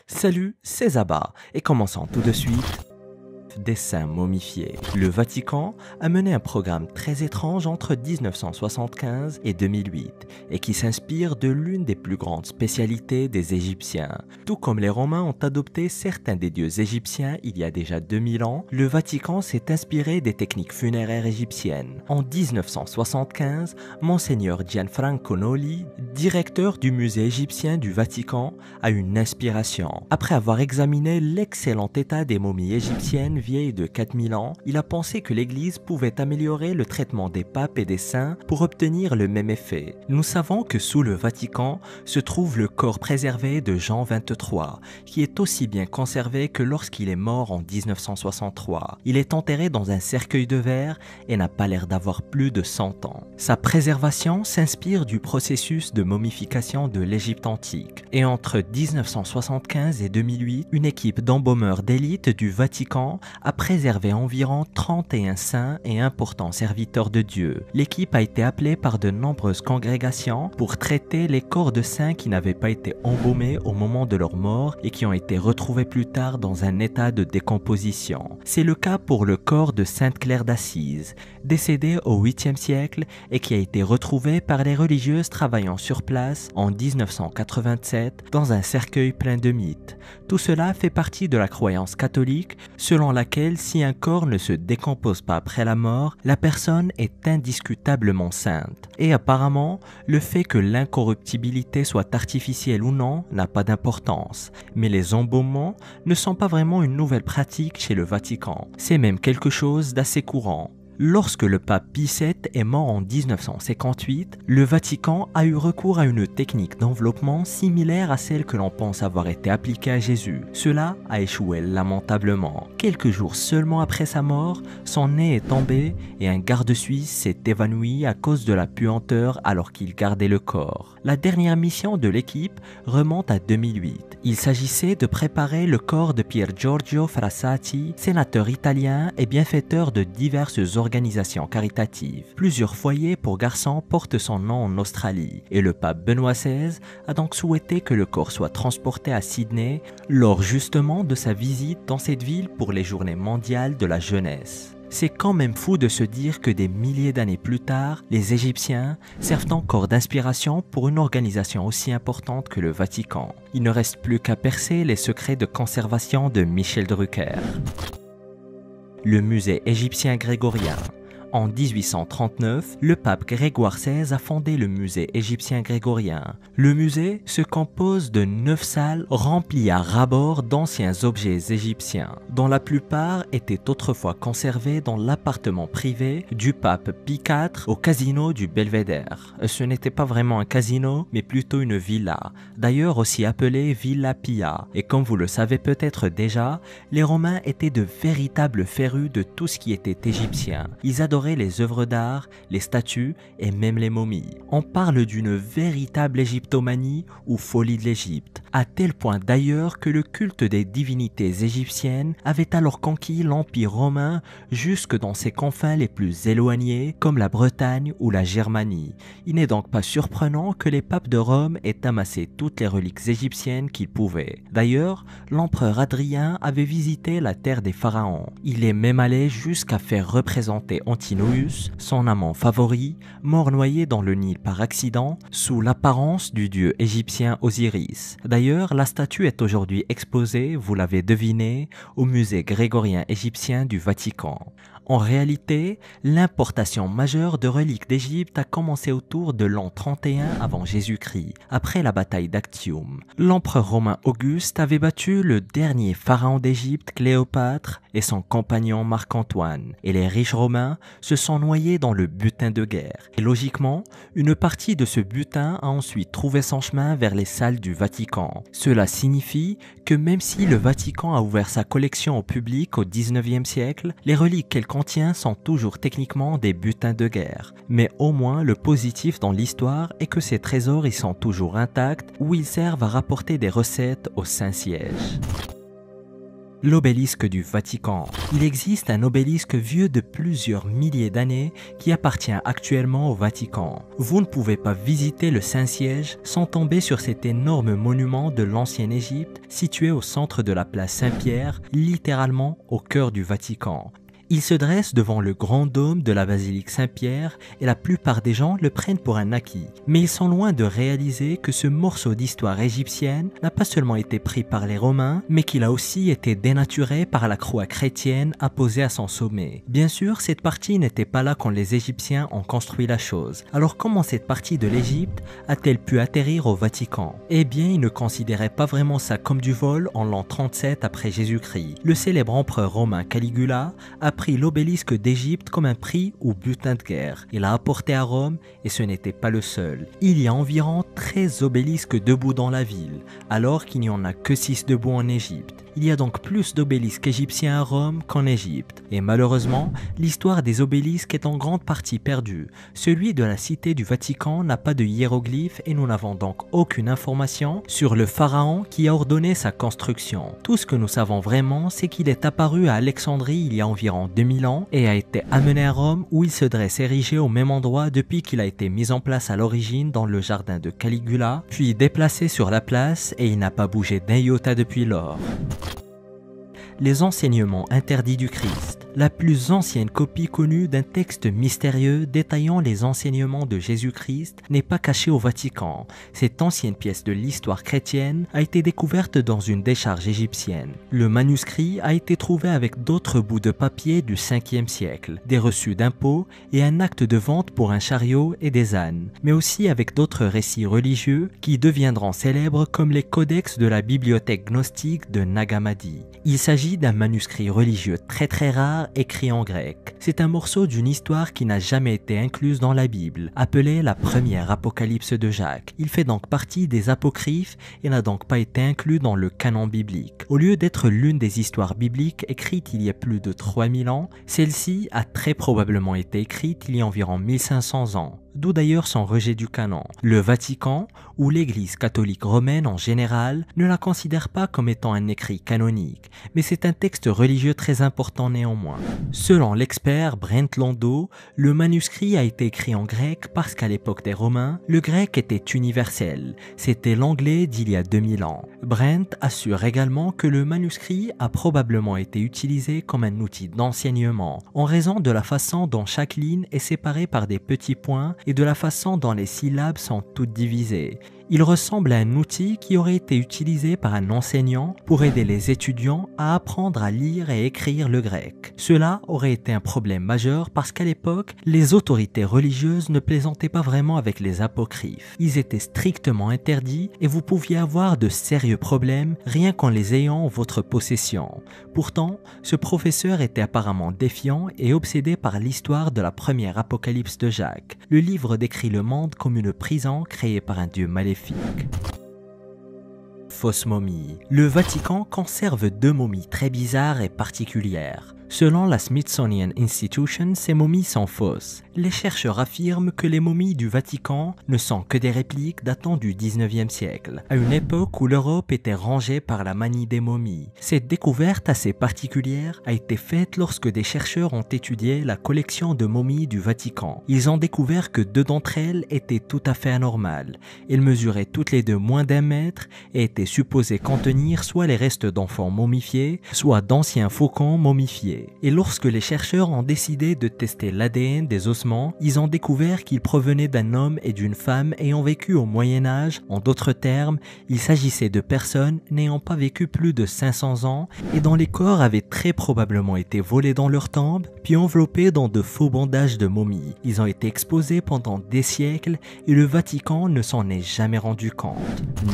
Salut, c'est Zaba, et commençons tout de suite. Des saints momifiés. Le Vatican a mené un programme très étrange entre 1975 et 2008 et qui s'inspire de l'une des plus grandes spécialités des Égyptiens. Tout comme les Romains ont adopté certains des dieux égyptiens il y a déjà 2000 ans, le Vatican s'est inspiré des techniques funéraires égyptiennes. En 1975, Monseigneur Gianfranco Noli, directeur du musée égyptien du Vatican, a eu une inspiration. Après avoir examiné l'excellent état des momies égyptiennes vieille de 4000 ans, il a pensé que l'Église pouvait améliorer le traitement des papes et des saints pour obtenir le même effet. Nous savons que sous le Vatican se trouve le corps préservé de Jean XXIII, qui est aussi bien conservé que lorsqu'il est mort en 1963. Il est enterré dans un cercueil de verre et n'a pas l'air d'avoir plus de 100 ans. Sa préservation s'inspire du processus de momification de l'Égypte antique. Et entre 1975 et 2008, une équipe d'embaumeurs d'élite du Vatican a préservé environ 31 saints et importants serviteurs de Dieu. L'équipe a été appelée par de nombreuses congrégations pour traiter les corps de saints qui n'avaient pas été embaumés au moment de leur mort et qui ont été retrouvés plus tard dans un état de décomposition. C'est le cas pour le corps de Sainte Claire d'Assise, décédée au 8e siècle et qui a été retrouvé par les religieuses travaillant sur place en 1987 dans un cercueil plein de mythes. Tout cela fait partie de la croyance catholique selon laquelle si un corps ne se décompose pas après la mort, la personne est indiscutablement sainte. Et apparemment, le fait que l'incorruptibilité soit artificielle ou non n'a pas d'importance. Mais les embaumements ne sont pas vraiment une nouvelle pratique chez le Vatican. C'est même quelque chose d'assez courant. Lorsque le pape Pie VII est mort en 1958, le Vatican a eu recours à une technique d'enveloppement similaire à celle que l'on pense avoir été appliquée à Jésus. Cela a échoué lamentablement. Quelques jours seulement après sa mort, son nez est tombé et un garde suisse s'est évanoui à cause de la puanteur alors qu'il gardait le corps. La dernière mission de l'équipe remonte à 2008. Il s'agissait de préparer le corps de Pier Giorgio Frassati, sénateur italien et bienfaiteur de diverses organisations caritatives. Plusieurs foyers pour garçons portent son nom en Australie et le pape Benoît XVI a donc souhaité que le corps soit transporté à Sydney lors justement de sa visite dans cette ville pour les Journées mondiales de la jeunesse. C'est quand même fou de se dire que des milliers d'années plus tard, les Égyptiens servent encore d'inspiration pour une organisation aussi importante que le Vatican. Il ne reste plus qu'à percer les secrets de conservation de Michel Drucker. Le musée égyptien grégorien. En 1839, le pape Grégoire XVI a fondé le musée égyptien grégorien. Le musée se compose de 9 salles remplies à ras-bord d'anciens objets égyptiens, dont la plupart étaient autrefois conservés dans l'appartement privé du pape Pie IV au casino du Belvédère. Ce n'était pas vraiment un casino, mais plutôt une villa, d'ailleurs aussi appelée Villa Pia. Et comme vous le savez peut-être déjà, les Romains étaient de véritables férus de tout ce qui était égyptien. Ils adoraient les œuvres d'art, les statues et même les momies. On parle d'une véritable égyptomanie ou folie de l'Égypte, à tel point d'ailleurs que le culte des divinités égyptiennes avait alors conquis l'Empire romain jusque dans ses confins les plus éloignés comme la Bretagne ou la Germanie. Il n'est donc pas surprenant que les papes de Rome aient amassé toutes les reliques égyptiennes qu'ils pouvaient. D'ailleurs, l'empereur Hadrien avait visité la terre des pharaons. Il est même allé jusqu'à faire représenter Antinous, son amant favori, mort noyé dans le Nil par accident, sous l'apparence du dieu égyptien Osiris. D'ailleurs, la statue est aujourd'hui exposée, vous l'avez deviné, au musée grégorien égyptien du Vatican. En réalité, l'importation majeure de reliques d'Égypte a commencé autour de l'an 31 avant Jésus-Christ, après la bataille d'Actium. L'empereur romain Auguste avait battu le dernier pharaon d'Égypte, Cléopâtre, et son compagnon Marc-Antoine, et les riches romains se sont noyés dans le butin de guerre. Et logiquement, une partie de ce butin a ensuite trouvé son chemin vers les salles du Vatican. Cela signifie que même si le Vatican a ouvert sa collection au public au 19e siècle, les reliques qu'elle contient sont toujours techniquement des butins de guerre. Mais au moins le positif dans l'histoire est que ces trésors y sont toujours intacts ou ils servent à rapporter des recettes au Saint-Siège. L'obélisque du Vatican. Il existe un obélisque vieux de plusieurs milliers d'années qui appartient actuellement au Vatican. Vous ne pouvez pas visiter le Saint-Siège sans tomber sur cet énorme monument de l'ancienne Égypte situé au centre de la place Saint-Pierre, littéralement au cœur du Vatican. Il se dresse devant le grand dôme de la basilique Saint-Pierre et la plupart des gens le prennent pour un acquis. Mais ils sont loin de réaliser que ce morceau d'histoire égyptienne n'a pas seulement été pris par les Romains, mais qu'il a aussi été dénaturé par la croix chrétienne apposée à son sommet. Bien sûr, cette partie n'était pas là quand les Égyptiens ont construit la chose. Alors comment cette partie de l'Égypte a-t-elle pu atterrir au Vatican? Eh bien, ils ne considéraient pas vraiment ça comme du vol en l'an 37 après Jésus-Christ. Le célèbre empereur romain Caligula a pris l'obélisque d'Égypte comme un prix ou butin de guerre. Il l'a apporté à Rome et ce n'était pas le seul. Il y a environ 13 obélisques debout dans la ville, alors qu'il n'y en a que 6 debout en Égypte. Il y a donc plus d'obélisques égyptiens à Rome qu'en Égypte. Et malheureusement, l'histoire des obélisques est en grande partie perdue. Celui de la cité du Vatican n'a pas de hiéroglyphes et nous n'avons donc aucune information sur le pharaon qui a ordonné sa construction. Tout ce que nous savons vraiment, c'est qu'il est apparu à Alexandrie il y a environ 2000 ans et a été amené à Rome où il se dresse érigé au même endroit depuis qu'il a été mis en place à l'origine dans le jardin de Caligula, puis déplacé sur la place et il n'a pas bougé d'un iota depuis lors. Les enseignements interdits du Christ. La plus ancienne copie connue d'un texte mystérieux détaillant les enseignements de Jésus-Christ n'est pas cachée au Vatican. Cette ancienne pièce de l'histoire chrétienne a été découverte dans une décharge égyptienne. Le manuscrit a été trouvé avec d'autres bouts de papier du 5e siècle, des reçus d'impôts et un acte de vente pour un chariot et des ânes, mais aussi avec d'autres récits religieux qui deviendront célèbres comme les codex de la bibliothèque gnostique de Nag Hammadi. Il s'agit d'un manuscrit religieux très rare écrit en grec. C'est un morceau d'une histoire qui n'a jamais été incluse dans la Bible, appelée la première Apocalypse de Jacques. Il fait donc partie des apocryphes et n'a donc pas été inclus dans le canon biblique. Au lieu d'être l'une des histoires bibliques écrites il y a plus de 3000 ans, celle-ci a très probablement été écrite il y a environ 1500 ans. D'où d'ailleurs son rejet du canon. Le Vatican, ou l'Église catholique romaine en général, ne la considère pas comme étant un écrit canonique, mais c'est un texte religieux très important néanmoins. Selon l'expert Brent Landau, le manuscrit a été écrit en grec parce qu'à l'époque des Romains, le grec était universel. C'était l'anglais d'il y a 2000 ans. Brent assure également que le manuscrit a probablement été utilisé comme un outil d'enseignement, en raison de la façon dont chaque ligne est séparée par des petits points et de la façon dont les syllabes sont toutes divisées. Il ressemble à un outil qui aurait été utilisé par un enseignant pour aider les étudiants à apprendre à lire et écrire le grec. Cela aurait été un problème majeur parce qu'à l'époque, les autorités religieuses ne plaisantaient pas vraiment avec les apocryphes. Ils étaient strictement interdits et vous pouviez avoir de sérieux problèmes rien qu'en les ayant en votre possession. Pourtant, ce professeur était apparemment défiant et obsédé par l'histoire de la première Apocalypse de Jacques. Le livre décrit le monde comme une prison créée par un dieu maléfique. Fausse momie. Le Vatican conserve 2 momies très bizarres et particulières. Selon la Smithsonian Institution, ces momies sont fausses. Les chercheurs affirment que les momies du Vatican ne sont que des répliques datant du 19e siècle, à une époque où l'Europe était rangée par la manie des momies. Cette découverte assez particulière a été faite lorsque des chercheurs ont étudié la collection de momies du Vatican. Ils ont découvert que 2 d'entre elles étaient tout à fait anormales. Elles mesuraient toutes les 2 moins d'1 mètre et étaient supposées contenir soit les restes d'enfants momifiés, soit d'anciens faucons momifiés. Et lorsque les chercheurs ont décidé de tester l'ADN des ossements, ils ont découvert qu'ils provenaient d'un homme et d'une femme ayant vécu au Moyen-Âge. En d'autres termes, il s'agissait de personnes n'ayant pas vécu plus de 500 ans et dont les corps avaient très probablement été volés dans leur tombe, puis enveloppés dans de faux bandages de momies. Ils ont été exposés pendant des siècles et le Vatican ne s'en est jamais rendu compte.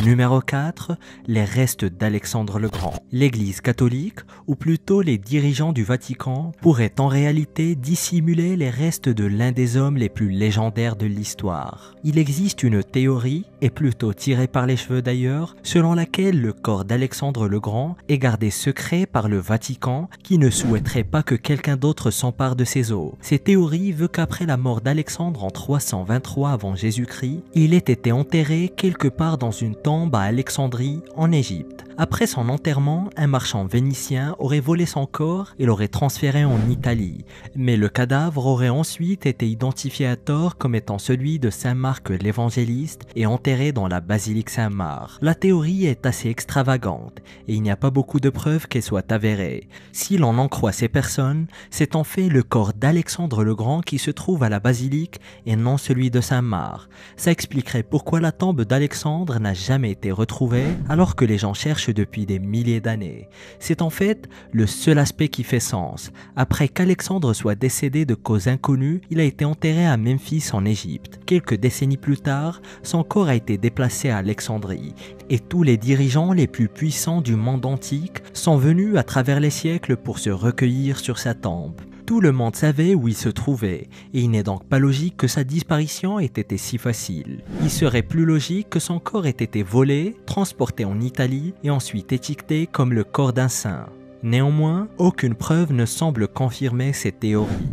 Numéro 4. Les restes d'Alexandre le Grand. L'Église catholique, ou plutôt les dirigeants du Vatican, pourrait en réalité dissimuler les restes de l'un des hommes les plus légendaires de l'histoire. Il existe une théorie est plutôt tirée par les cheveux d'ailleurs, selon laquelle le corps d'Alexandre le Grand est gardé secret par le Vatican qui ne souhaiterait pas que quelqu'un d'autre s'empare de ses os. Cette théorie veut qu'après la mort d'Alexandre en 323 avant Jésus-Christ, il ait été enterré quelque part dans une tombe à Alexandrie en Égypte. Après son enterrement, un marchand vénitien aurait volé son corps et l'aurait transféré en Italie, mais le cadavre aurait ensuite été identifié à tort comme étant celui de Saint Marc l'évangéliste et enterré dans la basilique Saint-Marc. La théorie est assez extravagante et il n'y a pas beaucoup de preuves qu'elle soit avérée. Si l'on en croit ces personnes, c'est en fait le corps d'Alexandre le Grand qui se trouve à la basilique et non celui de Saint-Marc. Ça expliquerait pourquoi la tombe d'Alexandre n'a jamais été retrouvée alors que les gens cherchent depuis des milliers d'années. C'est en fait le seul aspect qui fait sens. Après qu'Alexandre soit décédé de cause inconnue, il a été enterré à Memphis en Égypte. Quelques décennies plus tard, son corps a été déplacé à Alexandrie et tous les dirigeants les plus puissants du monde antique sont venus à travers les siècles pour se recueillir sur sa tombe. Tout le monde savait où il se trouvait, et il n'est donc pas logique que sa disparition ait été si facile. Il serait plus logique que son corps ait été volé, transporté en Italie et ensuite étiqueté comme le corps d'un saint. Néanmoins, aucune preuve ne semble confirmer cette théorie.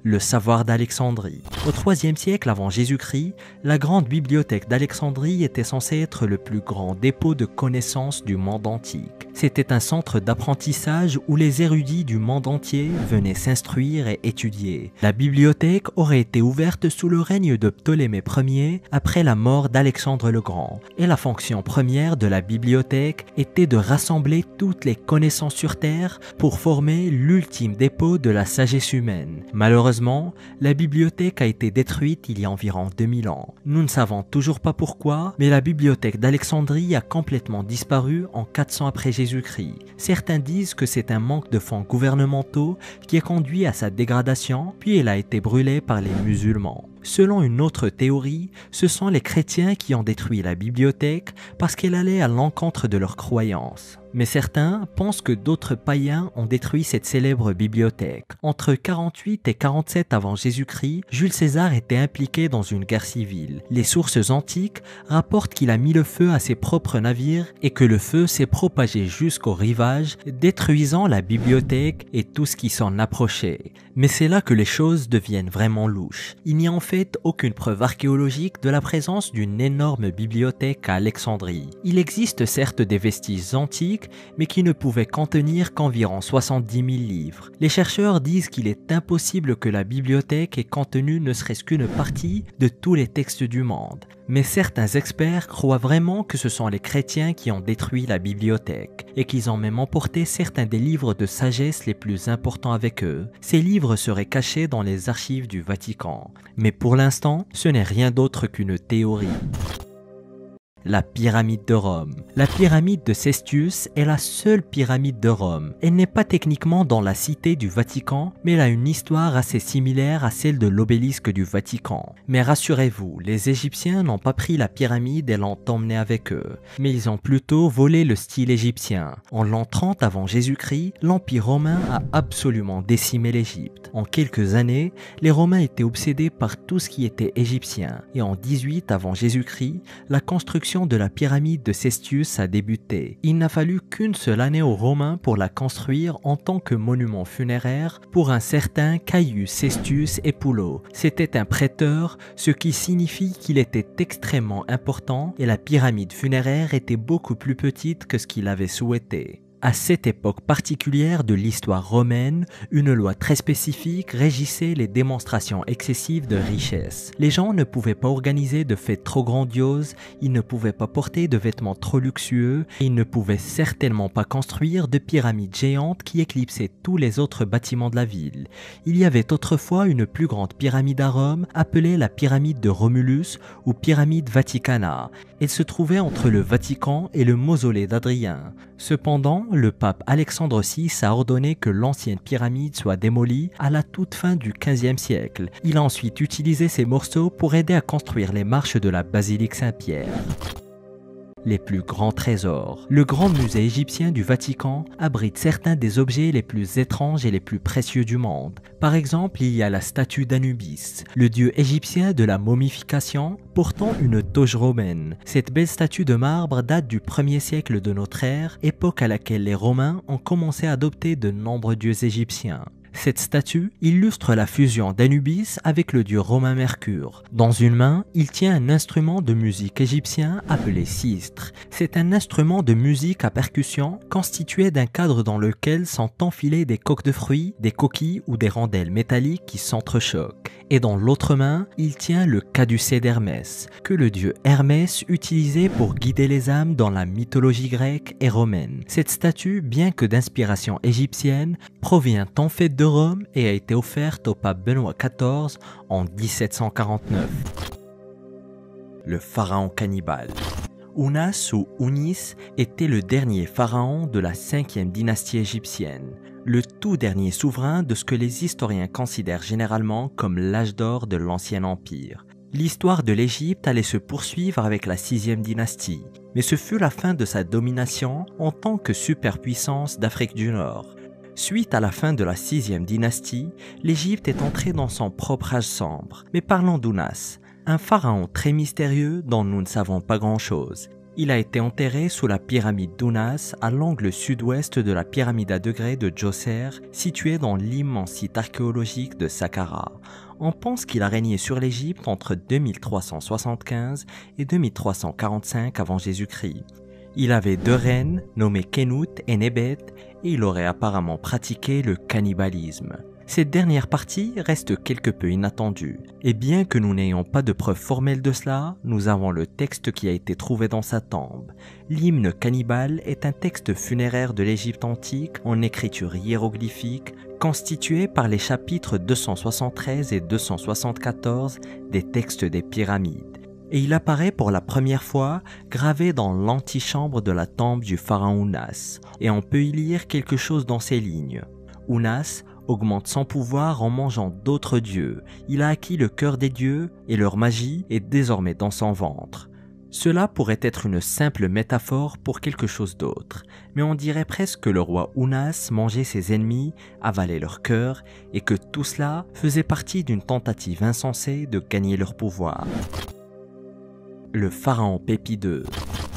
Le savoir d'Alexandrie. Au IIIe siècle avant Jésus-Christ, la grande bibliothèque d'Alexandrie était censée être le plus grand dépôt de connaissances du monde antique. C'était un centre d'apprentissage où les érudits du monde entier venaient s'instruire et étudier. La bibliothèque aurait été ouverte sous le règne de Ptolémée Ier après la mort d'Alexandre le Grand. Et la fonction première de la bibliothèque était de rassembler toutes les connaissances sur Terre pour former l'ultime dépôt de la sagesse humaine. Malheureusement, la bibliothèque a été détruite il y a environ 2000 ans. Nous ne savons toujours pas pourquoi, mais la bibliothèque d'Alexandrie a complètement disparu en 400 après Jésus-Christ. Certains disent que c'est un manque de fonds gouvernementaux qui a conduit à sa dégradation, puis elle a été brûlée par les musulmans. Selon une autre théorie, ce sont les chrétiens qui ont détruit la bibliothèque parce qu'elle allait à l'encontre de leurs croyances. Mais certains pensent que d'autres païens ont détruit cette célèbre bibliothèque. Entre 48 et 47 avant Jésus-Christ, Jules César était impliqué dans une guerre civile. Les sources antiques rapportent qu'il a mis le feu à ses propres navires et que le feu s'est propagé jusqu'au rivage, détruisant la bibliothèque et tout ce qui s'en approchait. Mais c'est là que les choses deviennent vraiment louches. Il n'y a en fait aucune preuve archéologique de la présence d'une énorme bibliothèque à Alexandrie. Il existe certes des vestiges antiques, mais qui ne pouvaient contenir qu'environ 70 000 livres. Les chercheurs disent qu'il est impossible que la bibliothèque ait contenu ne serait-ce qu'une partie de tous les textes du monde. Mais certains experts croient vraiment que ce sont les chrétiens qui ont détruit la bibliothèque et qu'ils ont même emporté certains des livres de sagesse les plus importants avec eux. Ces livres seraient cachés dans les archives du Vatican. Mais pour l'instant, ce n'est rien d'autre qu'une théorie. La pyramide de Rome. La pyramide de Cestius est la seule pyramide de Rome. Elle n'est pas techniquement dans la cité du Vatican, mais elle a une histoire assez similaire à celle de l'obélisque du Vatican. Mais rassurez-vous, les Égyptiens n'ont pas pris la pyramide et l'ont emmenée avec eux, mais ils ont plutôt volé le style égyptien. En l'an 30 avant Jésus-Christ, l'Empire romain a absolument décimé l'Égypte. En quelques années, les Romains étaient obsédés par tout ce qui était égyptien, et en 18 avant Jésus-Christ, la construction de la pyramide de Cestius a débuté. Il n'a fallu qu'une seule année aux Romains pour la construire en tant que monument funéraire pour un certain Caius Cestius Epulo. C'était un prêteur, ce qui signifie qu'il était extrêmement important et la pyramide funéraire était beaucoup plus petite que ce qu'il avait souhaité. À cette époque particulière de l'histoire romaine, une loi très spécifique régissait les démonstrations excessives de richesse. Les gens ne pouvaient pas organiser de fêtes trop grandioses, ils ne pouvaient pas porter de vêtements trop luxueux, et ils ne pouvaient certainement pas construire de pyramides géantes qui éclipsaient tous les autres bâtiments de la ville. Il y avait autrefois une plus grande pyramide à Rome, appelée la pyramide de Romulus ou pyramide Vaticana. Elle se trouvait entre le Vatican et le mausolée d'Adrien. Cependant, le pape Alexandre VI a ordonné que l'ancienne pyramide soit démolie à la toute fin du XVe siècle. Il a ensuite utilisé ces morceaux pour aider à construire les marches de la basilique Saint-Pierre. les plus grands trésors. Le grand musée égyptien du Vatican abrite certains des objets les plus étranges et les plus précieux du monde. Par exemple, il y a la statue d'Anubis, le dieu égyptien de la momification, portant une toge romaine. Cette belle statue de marbre date du 1er siècle de notre ère, époque à laquelle les Romains ont commencé à adopter de nombreux dieux égyptiens. Cette statue illustre la fusion d'Anubis avec le dieu romain Mercure. Dans une main, il tient un instrument de musique égyptien appelé sistre. C'est un instrument de musique à percussion constitué d'un cadre dans lequel sont enfilés des coques de fruits, des coquilles ou des rondelles métalliques qui s'entrechoquent. Et dans l'autre main, il tient le caducée d'Hermès, que le dieu Hermès utilisait pour guider les âmes dans la mythologie grecque et romaine. Cette statue, bien que d'inspiration égyptienne, provient en fait de Rome et a été offerte au pape Benoît XIV en 1749. Le pharaon cannibale. Ounas ou Ounis était le dernier pharaon de la 5e dynastie égyptienne, le tout dernier souverain de ce que les historiens considèrent généralement comme l'âge d'or de l'Ancien Empire. L'histoire de l'Égypte allait se poursuivre avec la 6e dynastie, mais ce fut la fin de sa domination en tant que superpuissance d'Afrique du Nord. Suite à la fin de la 6e dynastie, l'Égypte est entrée dans son propre âge sombre. Mais parlons d'Ounas, un pharaon très mystérieux dont nous ne savons pas grand-chose. Il a été enterré sous la pyramide d'Ounas à l'angle sud-ouest de la pyramide à degrés de Djoser, située dans l'immense site archéologique de Saqqara. On pense qu'il a régné sur l'Égypte entre 2375 et 2345 avant Jésus-Christ. Il avait 2 reines, nommées Kénout et Nébet, et il aurait apparemment pratiqué le cannibalisme. Cette dernière partie reste quelque peu inattendue, et bien que nous n'ayons pas de preuves formelles de cela, nous avons le texte qui a été trouvé dans sa tombe. L'hymne cannibale est un texte funéraire de l'Égypte antique en écriture hiéroglyphique, constitué par les chapitres 273 et 274 des textes des pyramides. Et il apparaît pour la première fois gravé dans l'antichambre de la tombe du pharaon Ounas, et on peut y lire quelque chose dans ces lignes. Ounas augmente son pouvoir en mangeant d'autres dieux. Il a acquis le cœur des dieux et leur magie est désormais dans son ventre. Cela pourrait être une simple métaphore pour quelque chose d'autre, mais on dirait presque que le roi Ounas mangeait ses ennemis, avalait leur cœur et que tout cela faisait partie d'une tentative insensée de gagner leur pouvoir. Le pharaon Pépi II.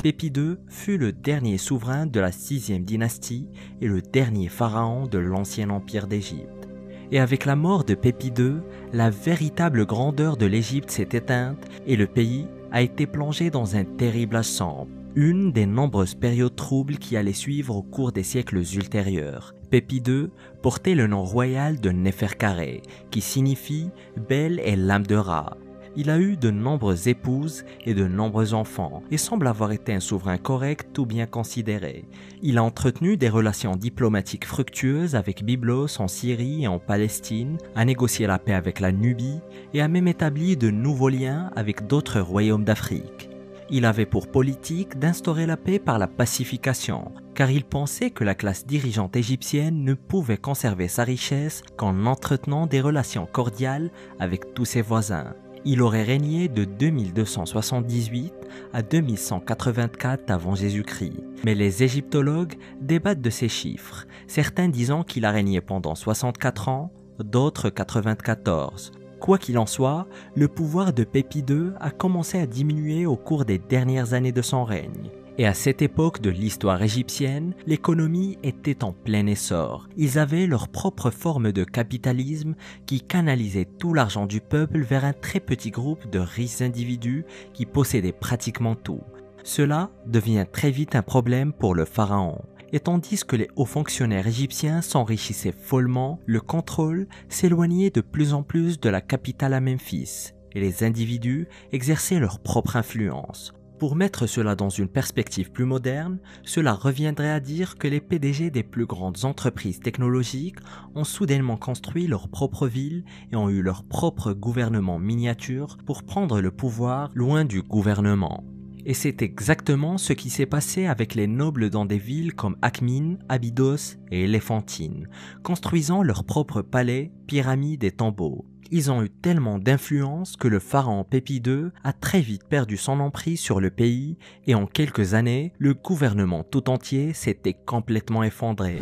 Pépi II fut le dernier souverain de la 6e dynastie et le dernier pharaon de l'ancien empire d'Égypte. Et avec la mort de Pépi II, la véritable grandeur de l'Égypte s'est éteinte et le pays a été plongé dans un terrible âge sombre, une des nombreuses périodes troubles qui allaient suivre au cours des siècles ultérieurs. Pépi II portait le nom royal de Néferkaré, qui signifie « belle est l'âme de Ra ». Il a eu de nombreuses épouses et de nombreux enfants et semble avoir été un souverain correct ou bien considéré. Il a entretenu des relations diplomatiques fructueuses avec Byblos en Syrie et en Palestine, a négocié la paix avec la Nubie et a même établi de nouveaux liens avec d'autres royaumes d'Afrique. Il avait pour politique d'instaurer la paix par la pacification, car il pensait que la classe dirigeante égyptienne ne pouvait conserver sa richesse qu'en entretenant des relations cordiales avec tous ses voisins. Il aurait régné de 2278 à 2184 avant Jésus-Christ. Mais les égyptologues débattent de ces chiffres, certains disant qu'il a régné pendant 64 ans, d'autres 94. Quoi qu'il en soit, le pouvoir de Pépi II a commencé à diminuer au cours des dernières années de son règne. Et à cette époque de l'histoire égyptienne, l'économie était en plein essor. Ils avaient leur propre forme de capitalisme qui canalisait tout l'argent du peuple vers un très petit groupe de riches individus qui possédaient pratiquement tout. Cela devient très vite un problème pour le pharaon. Et tandis que les hauts fonctionnaires égyptiens s'enrichissaient follement, le contrôle s'éloignait de plus en plus de la capitale à Memphis, et les individus exerçaient leur propre influence. Pour mettre cela dans une perspective plus moderne, cela reviendrait à dire que les PDG des plus grandes entreprises technologiques ont soudainement construit leur propre ville et ont eu leur propre gouvernement miniature pour prendre le pouvoir loin du gouvernement. Et c'est exactement ce qui s'est passé avec les nobles dans des villes comme Akhmim, Abydos et Éléphantine, construisant leurs propres palais, pyramides et tombeaux. Ils ont eu tellement d'influence que le pharaon Pépi II a très vite perdu son emprise sur le pays et en quelques années, le gouvernement tout entier s'était complètement effondré.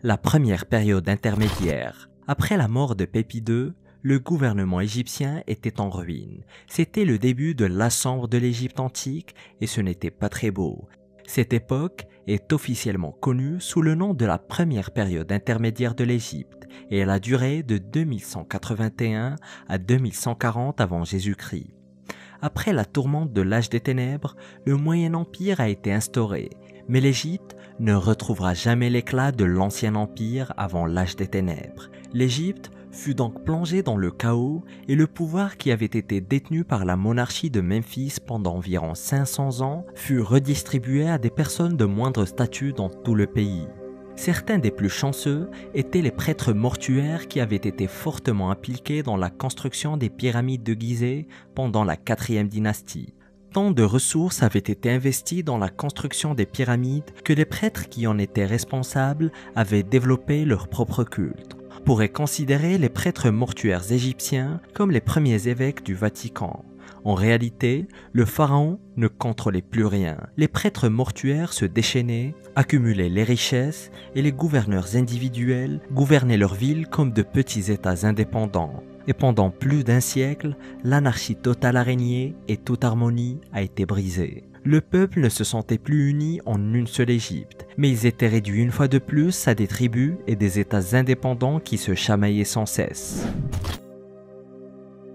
La première période intermédiaire. Après la mort de Pépi II, le gouvernement égyptien était en ruine. C'était le début de l'assemble de l'Égypte antique et ce n'était pas très beau. Cette époque est officiellement connue sous le nom de la première période intermédiaire de l'Égypte et elle a duré de 2181 à 2140 avant Jésus-Christ. Après la tourmente de l'âge des ténèbres, le Moyen Empire a été instauré, mais l'Égypte ne retrouvera jamais l'éclat de l'Ancien Empire avant l'âge des ténèbres. L'Égypte fut donc plongée dans le chaos et le pouvoir qui avait été détenu par la monarchie de Memphis pendant environ 500 ans fut redistribué à des personnes de moindre statut dans tout le pays. Certains des plus chanceux étaient les prêtres mortuaires qui avaient été fortement impliqués dans la construction des pyramides de Gizeh pendant la 4e dynastie. Tant de ressources avaient été investies dans la construction des pyramides que les prêtres qui en étaient responsables avaient développé leur propre culte. On pourrait considérer les prêtres mortuaires égyptiens comme les premiers évêques du Vatican. En réalité, le pharaon ne contrôlait plus rien. Les prêtres mortuaires se déchaînaient, accumulaient les richesses et les gouverneurs individuels gouvernaient leur ville comme de petits États indépendants. Et pendant plus d'un siècle, l'anarchie totale a régné et toute harmonie a été brisée. Le peuple ne se sentait plus uni en une seule Égypte, mais ils étaient réduits une fois de plus à des tribus et des États indépendants qui se chamaillaient sans cesse.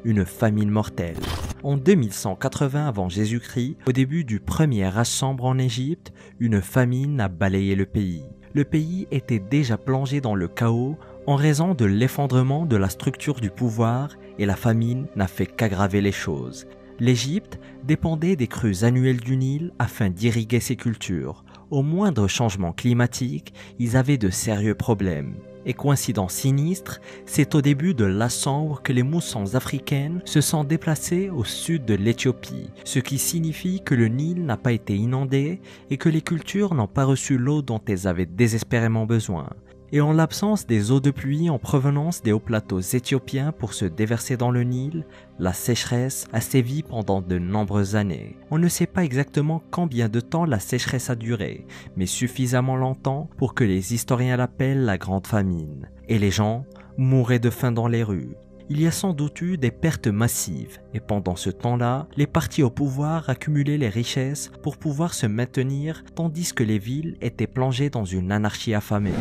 Une famine mortelle. En 2180 avant Jésus-Christ, au début du premier âge sombre en Égypte, une famine a balayé le pays. Le pays était déjà plongé dans le chaos en raison de l'effondrement de la structure du pouvoir et la famine n'a fait qu'aggraver les choses. L'Égypte dépendait des crues annuelles du Nil afin d'irriguer ses cultures. Au moindre changement climatique, ils avaient de sérieux problèmes. Et coïncidence sinistre, c'est au début de l'Assembre que les moussons africaines se sont déplacées au sud de l'Éthiopie, ce qui signifie que le Nil n'a pas été inondé et que les cultures n'ont pas reçu l'eau dont elles avaient désespérément besoin. Et en l'absence des eaux de pluie en provenance des hauts plateaux éthiopiens pour se déverser dans le Nil, la sécheresse a sévi pendant de nombreuses années. On ne sait pas exactement combien de temps la sécheresse a duré, mais suffisamment longtemps pour que les historiens l'appellent la Grande Famine. Et les gens mouraient de faim dans les rues. Il y a sans doute eu des pertes massives, et pendant ce temps-là, les partis au pouvoir accumulaient les richesses pour pouvoir se maintenir, tandis que les villes étaient plongées dans une anarchie affamée.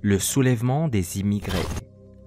Le soulèvement des immigrés.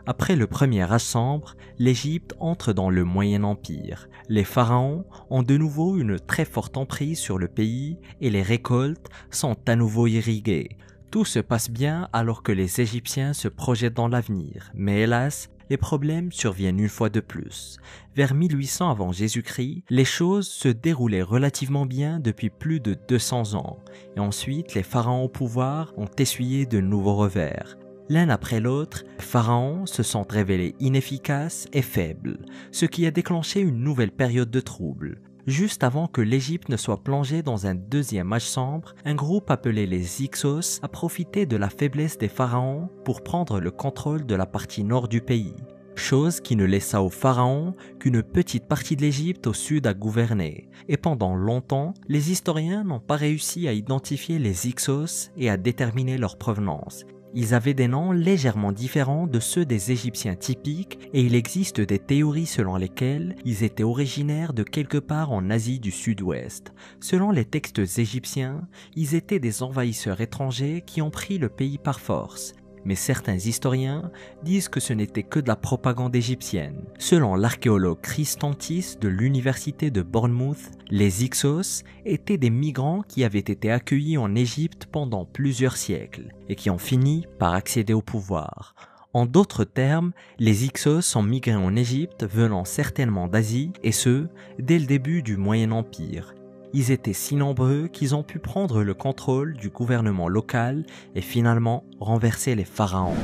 Après le premier âge sombre, l'Égypte entre dans le Moyen Empire. Les pharaons ont de nouveau une très forte emprise sur le pays et les récoltes sont à nouveau irriguées. Tout se passe bien alors que les Égyptiens se projettent dans l'avenir, mais hélas, les problèmes surviennent une fois de plus. Vers 1800 avant Jésus-Christ, les choses se déroulaient relativement bien depuis plus de 200 ans. Et ensuite, les pharaons au pouvoir ont essuyé de nouveaux revers. L'un après l'autre, les pharaons se sont révélés inefficaces et faibles, ce qui a déclenché une nouvelle période de troubles. Juste avant que l'Égypte ne soit plongée dans un deuxième âge sombre, un groupe appelé les Hyksos a profité de la faiblesse des pharaons pour prendre le contrôle de la partie nord du pays, chose qui ne laissa aux pharaons qu'une petite partie de l'Égypte au sud à gouverner. Et pendant longtemps, les historiens n'ont pas réussi à identifier les Hyksos et à déterminer leur provenance. Ils avaient des noms légèrement différents de ceux des Égyptiens typiques et il existe des théories selon lesquelles ils étaient originaires de quelque part en Asie du Sud-Ouest. Selon les textes égyptiens, ils étaient des envahisseurs étrangers qui ont pris le pays par force. Mais certains historiens disent que ce n'était que de la propagande égyptienne. Selon l'archéologue Chris Tantis de l'université de Bournemouth, les Hyksos étaient des migrants qui avaient été accueillis en Égypte pendant plusieurs siècles et qui ont fini par accéder au pouvoir. En d'autres termes, les Hyksos ont migré en Égypte venant certainement d'Asie et ce, dès le début du Moyen Empire. Ils étaient si nombreux qu'ils ont pu prendre le contrôle du gouvernement local et finalement renverser les pharaons.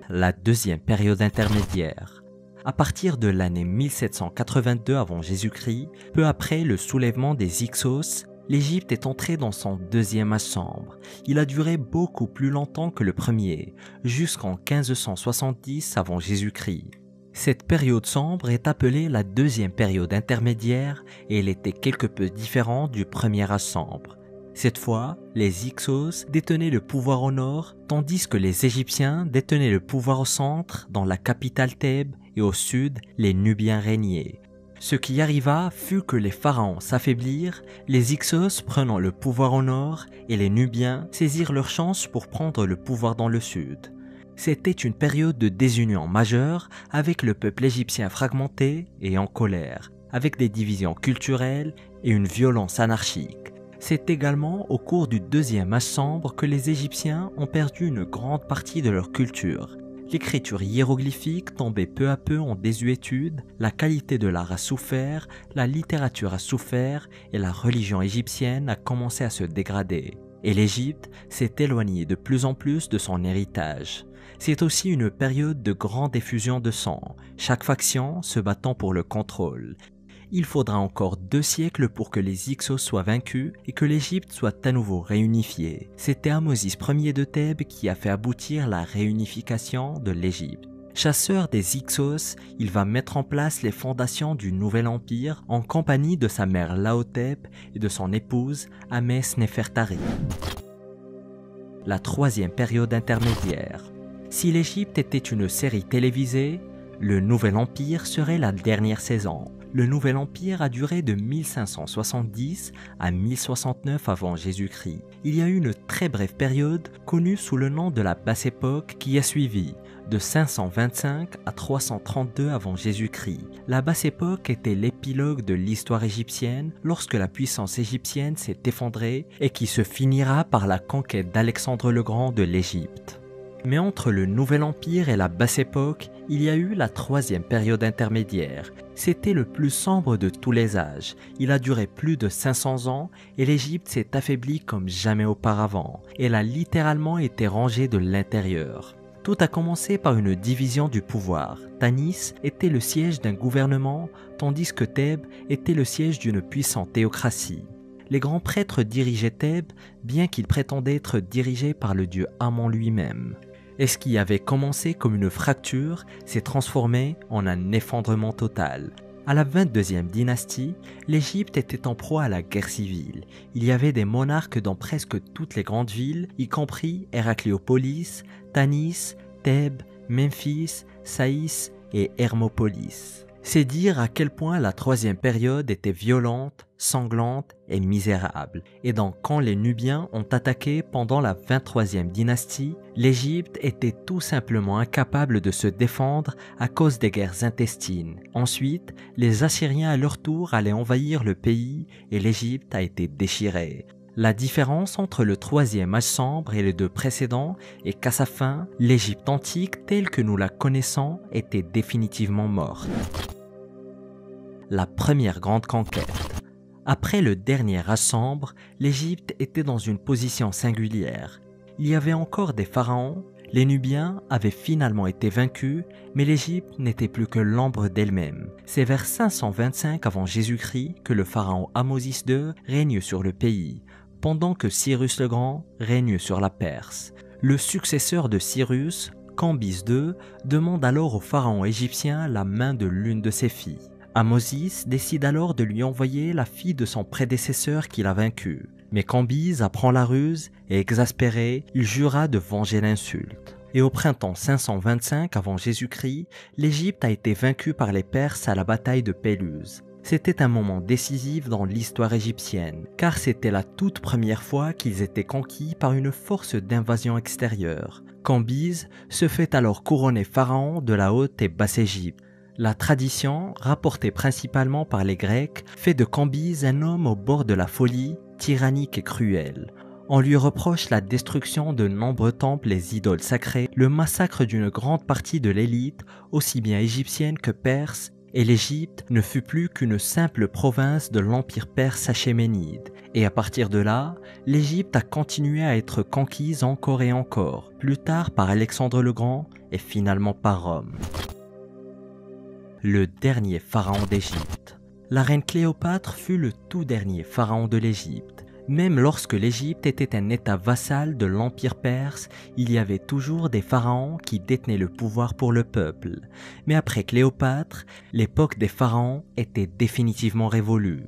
La deuxième période intermédiaire. À partir de l'année 1782 avant Jésus-Christ, peu après le soulèvement des Hyksos, l'Égypte est entrée dans son deuxième âge sombre. Il a duré beaucoup plus longtemps que le premier, jusqu'en 1570 avant Jésus-Christ. Cette période sombre est appelée la deuxième période intermédiaire et elle était quelque peu différente du premier âge sombre. Cette fois, les Hyksos détenaient le pouvoir au nord, tandis que les Égyptiens détenaient le pouvoir au centre, dans la capitale Thèbes, et au sud, les Nubiens régnaient. Ce qui arriva fut que les pharaons s'affaiblirent, les Hyksos prenant le pouvoir au nord, et les Nubiens saisirent leur chance pour prendre le pouvoir dans le sud. C'était une période de désunion majeure, avec le peuple égyptien fragmenté et en colère, avec des divisions culturelles et une violence anarchique. C'est également au cours du deuxième âge sombre que les Égyptiens ont perdu une grande partie de leur culture. L'écriture hiéroglyphique tombait peu à peu en désuétude, la qualité de l'art a souffert, la littérature a souffert et la religion égyptienne a commencé à se dégrader. Et l'Égypte s'est éloignée de plus en plus de son héritage. C'est aussi une période de grande effusion de sang, chaque faction se battant pour le contrôle. Il faudra encore 2 siècles pour que les Hyksos soient vaincus et que l'Égypte soit à nouveau réunifiée. C'était Ahmosis Ier de Thèbes qui a fait aboutir la réunification de l'Égypte. Chasseur des Hyksos, il va mettre en place les fondations du nouvel empire en compagnie de sa mère Laotep et de son épouse Ahmès Néfertari. La troisième période intermédiaire. Si l'Égypte était une série télévisée, le Nouvel Empire serait la dernière saison. Le Nouvel Empire a duré de 1570 à 1069 avant Jésus-Christ. Il y a eu une très brève période connue sous le nom de la Basse Époque qui a suivi, de 525 à 332 avant Jésus-Christ. La Basse Époque était l'épilogue de l'histoire égyptienne lorsque la puissance égyptienne s'est effondrée et qui se finira par la conquête d'Alexandre le Grand de l'Égypte. Mais entre le Nouvel Empire et la Basse Époque, il y a eu la troisième période intermédiaire. C'était le plus sombre de tous les âges. Il a duré plus de 500 ans et l'Égypte s'est affaiblie comme jamais auparavant. Elle a littéralement été rangée de l'intérieur. Tout a commencé par une division du pouvoir. Tanis était le siège d'un gouvernement, tandis que Thèbes était le siège d'une puissante théocratie. Les grands prêtres dirigeaient Thèbes, bien qu'ils prétendaient être dirigés par le dieu Amon lui-même. Et ce qui avait commencé comme une fracture s'est transformé en un effondrement total. À la 22e dynastie, l'Égypte était en proie à la guerre civile. Il y avait des monarques dans presque toutes les grandes villes, y compris Héracléopolis, Tanis, Thèbes, Memphis, Saïs et Hermopolis. C'est dire à quel point la troisième période était violente, sanglante et misérable. Et donc quand les Nubiens ont attaqué pendant la 23e dynastie, l'Égypte était tout simplement incapable de se défendre à cause des guerres intestines. Ensuite, les Assyriens à leur tour allaient envahir le pays et l'Égypte a été déchirée. La différence entre le troisième âge sombre et les deux précédents est qu'à sa fin, l'Égypte antique telle que nous la connaissons était définitivement morte. La première grande conquête. Après le dernier âge sombre, l'Égypte était dans une position singulière. Il y avait encore des pharaons, les Nubiens avaient finalement été vaincus, mais l'Égypte n'était plus que l'ombre d'elle-même. C'est vers 525 avant Jésus-Christ que le pharaon Ahmosis II règne sur le pays, pendant que Cyrus le Grand règne sur la Perse. Le successeur de Cyrus, Cambyse II, demande alors au pharaon égyptien la main de l'une de ses filles. Ahmosis décide alors de lui envoyer la fille de son prédécesseur qu'il a vaincu. Mais Cambyse apprend la ruse et exaspéré, il jura de venger l'insulte. Et au printemps 525 avant Jésus-Christ, l'Égypte a été vaincue par les Perses à la bataille de Péluse. C'était un moment décisif dans l'histoire égyptienne, car c'était la toute première fois qu'ils étaient conquis par une force d'invasion extérieure. Cambyse se fait alors couronner pharaon de la Haute et Basse-Égypte. La tradition, rapportée principalement par les Grecs, fait de Cambyse un homme au bord de la folie, tyrannique et cruel. On lui reproche la destruction de nombreux temples et idoles sacrées, le massacre d'une grande partie de l'élite, aussi bien égyptienne que perse, et l'Égypte ne fut plus qu'une simple province de l'empire perse achéménide. Et à partir de là, l'Égypte a continué à être conquise encore et encore, plus tard par Alexandre le Grand et finalement par Rome. le dernier pharaon d'Égypte. La reine Cléopâtre fut le tout dernier pharaon de l'Égypte. Même lorsque l'Égypte était un état vassal de l'Empire perse, il y avait toujours des pharaons qui détenaient le pouvoir pour le peuple. Mais après Cléopâtre, l'époque des pharaons était définitivement révolue.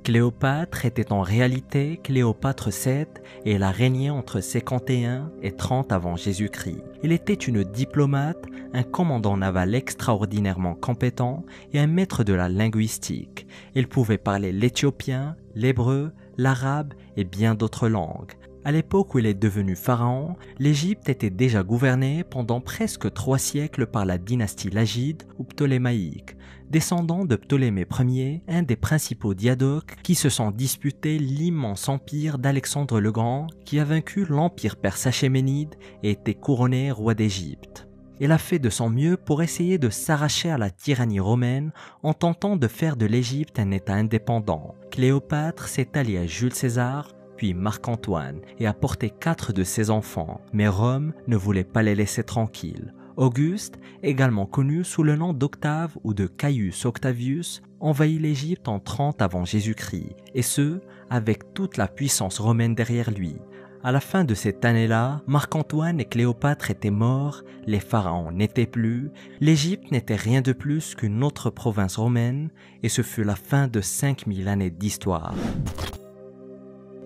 Cléopâtre était en réalité Cléopâtre VII et elle a régné entre 51 et 30 avant Jésus-Christ. Elle était une diplomate, un commandant naval extraordinairement compétent et un maître de la linguistique. Elle pouvait parler l'éthiopien, l'hébreu, l'arabe et bien d'autres langues. À l'époque où elle est devenue pharaon, l'Égypte était déjà gouvernée pendant presque 3 siècles par la dynastie lagide ou ptolémaïque, descendant de Ptolémée Ier, un des principaux diadoques qui se sont disputés l'immense empire d'Alexandre le Grand qui a vaincu l'empire perse achéménide et était couronné roi d'Égypte. Elle a fait de son mieux pour essayer de s'arracher à la tyrannie romaine en tentant de faire de l'Égypte un État indépendant. Cléopâtre s'est alliée à Jules César, puis Marc-Antoine, et a porté 4 de ses enfants, mais Rome ne voulait pas les laisser tranquilles. Auguste, également connu sous le nom d'Octave ou de Caius Octavius, envahit l'Égypte en 30 avant Jésus-Christ, et ce, avec toute la puissance romaine derrière lui. À la fin de cette année-là, Marc-Antoine et Cléopâtre étaient morts, les pharaons n'étaient plus, l'Égypte n'était rien de plus qu'une autre province romaine, et ce fut la fin de 5000 années d'histoire.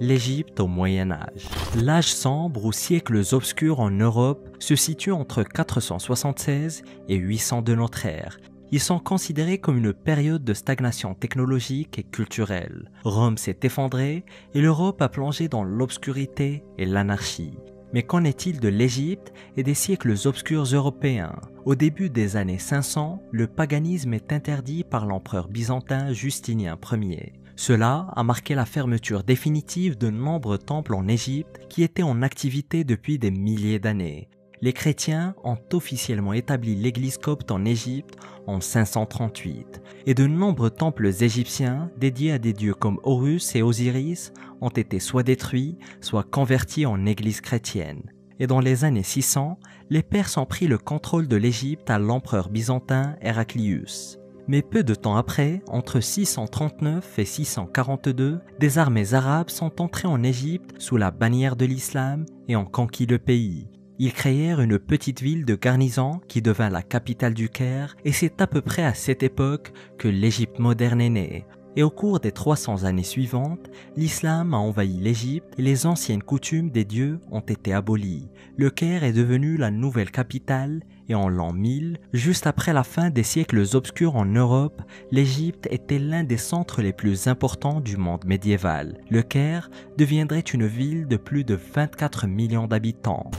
L'Égypte au Moyen-Âge. L'âge sombre ou siècles obscurs en Europe se situe entre 476 et 800 de notre ère. Ils sont considérés comme une période de stagnation technologique et culturelle. Rome s'est effondrée et l'Europe a plongé dans l'obscurité et l'anarchie. Mais qu'en est-il de l'Égypte et des siècles obscurs européens? Au début des années 500, le paganisme est interdit par l'empereur byzantin Justinien Ier. Cela a marqué la fermeture définitive de nombreux temples en Égypte qui étaient en activité depuis des milliers d'années. Les chrétiens ont officiellement établi l'église copte en Égypte en 538 et de nombreux temples égyptiens dédiés à des dieux comme Horus et Osiris ont été soit détruits, soit convertis en églises chrétiennes. Et dans les années 600, les Perses ont pris le contrôle de l'Égypte à l'empereur byzantin Héraclius. Mais peu de temps après, entre 639 et 642, des armées arabes sont entrées en Égypte sous la bannière de l'islam et ont conquis le pays. Ils créèrent une petite ville de garnison qui devint la capitale du Caire et c'est à peu près à cette époque que l'Égypte moderne est née. Et au cours des 300 années suivantes, l'islam a envahi l'Égypte et les anciennes coutumes des dieux ont été abolies. Le Caire est devenu la nouvelle capitale et en l'an 1000, juste après la fin des siècles obscurs en Europe, l'Égypte était l'un des centres les plus importants du monde médiéval. Le Caire deviendrait une ville de plus de 24 millions d'habitants.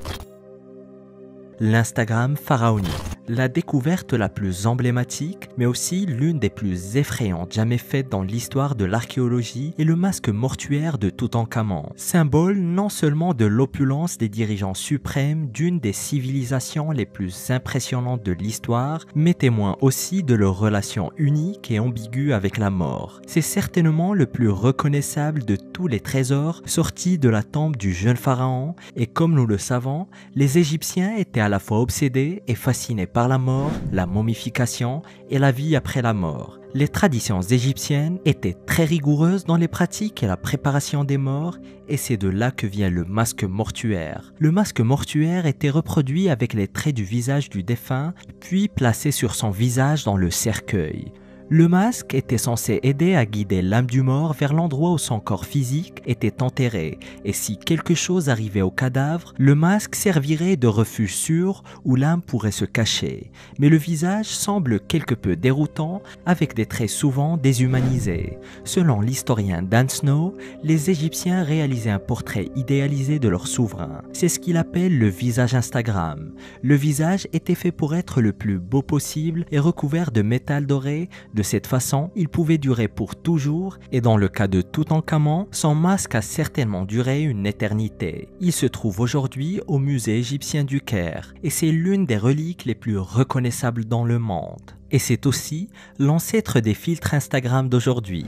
L'Instagram pharaonique. La découverte la plus emblématique, mais aussi l'une des plus effrayantes jamais faites dans l'histoire de l'archéologie, est le masque mortuaire de Toutankhamon. Symbole non seulement de l'opulence des dirigeants suprêmes d'une des civilisations les plus impressionnantes de l'histoire, mais témoin aussi de leur relation unique et ambiguë avec la mort. C'est certainement le plus reconnaissable de tous les trésors sortis de la tombe du jeune pharaon, et comme nous le savons, les Égyptiens étaient à la fois obsédés et fascinés par la mort, la momification et la vie après la mort. Les traditions égyptiennes étaient très rigoureuses dans les pratiques et la préparation des morts, et c'est de là que vient le masque mortuaire. Le masque mortuaire était reproduit avec les traits du visage du défunt, puis placé sur son visage dans le cercueil. Le masque était censé aider à guider l'âme du mort vers l'endroit où son corps physique était enterré, et si quelque chose arrivait au cadavre, le masque servirait de refuge sûr où l'âme pourrait se cacher. Mais le visage semble quelque peu déroutant, avec des traits souvent déshumanisés. Selon l'historien Dan Snow, les Égyptiens réalisaient un portrait idéalisé de leur souverain. C'est ce qu'il appelle le visage Instagram. Le visage était fait pour être le plus beau possible et recouvert de métal doré. De cette façon, il pouvait durer pour toujours et dans le cas de Toutankhamon, son masque a certainement duré une éternité. Il se trouve aujourd'hui au musée égyptien du Caire et c'est l'une des reliques les plus reconnaissables dans le monde. Et c'est aussi l'ancêtre des filtres Instagram d'aujourd'hui.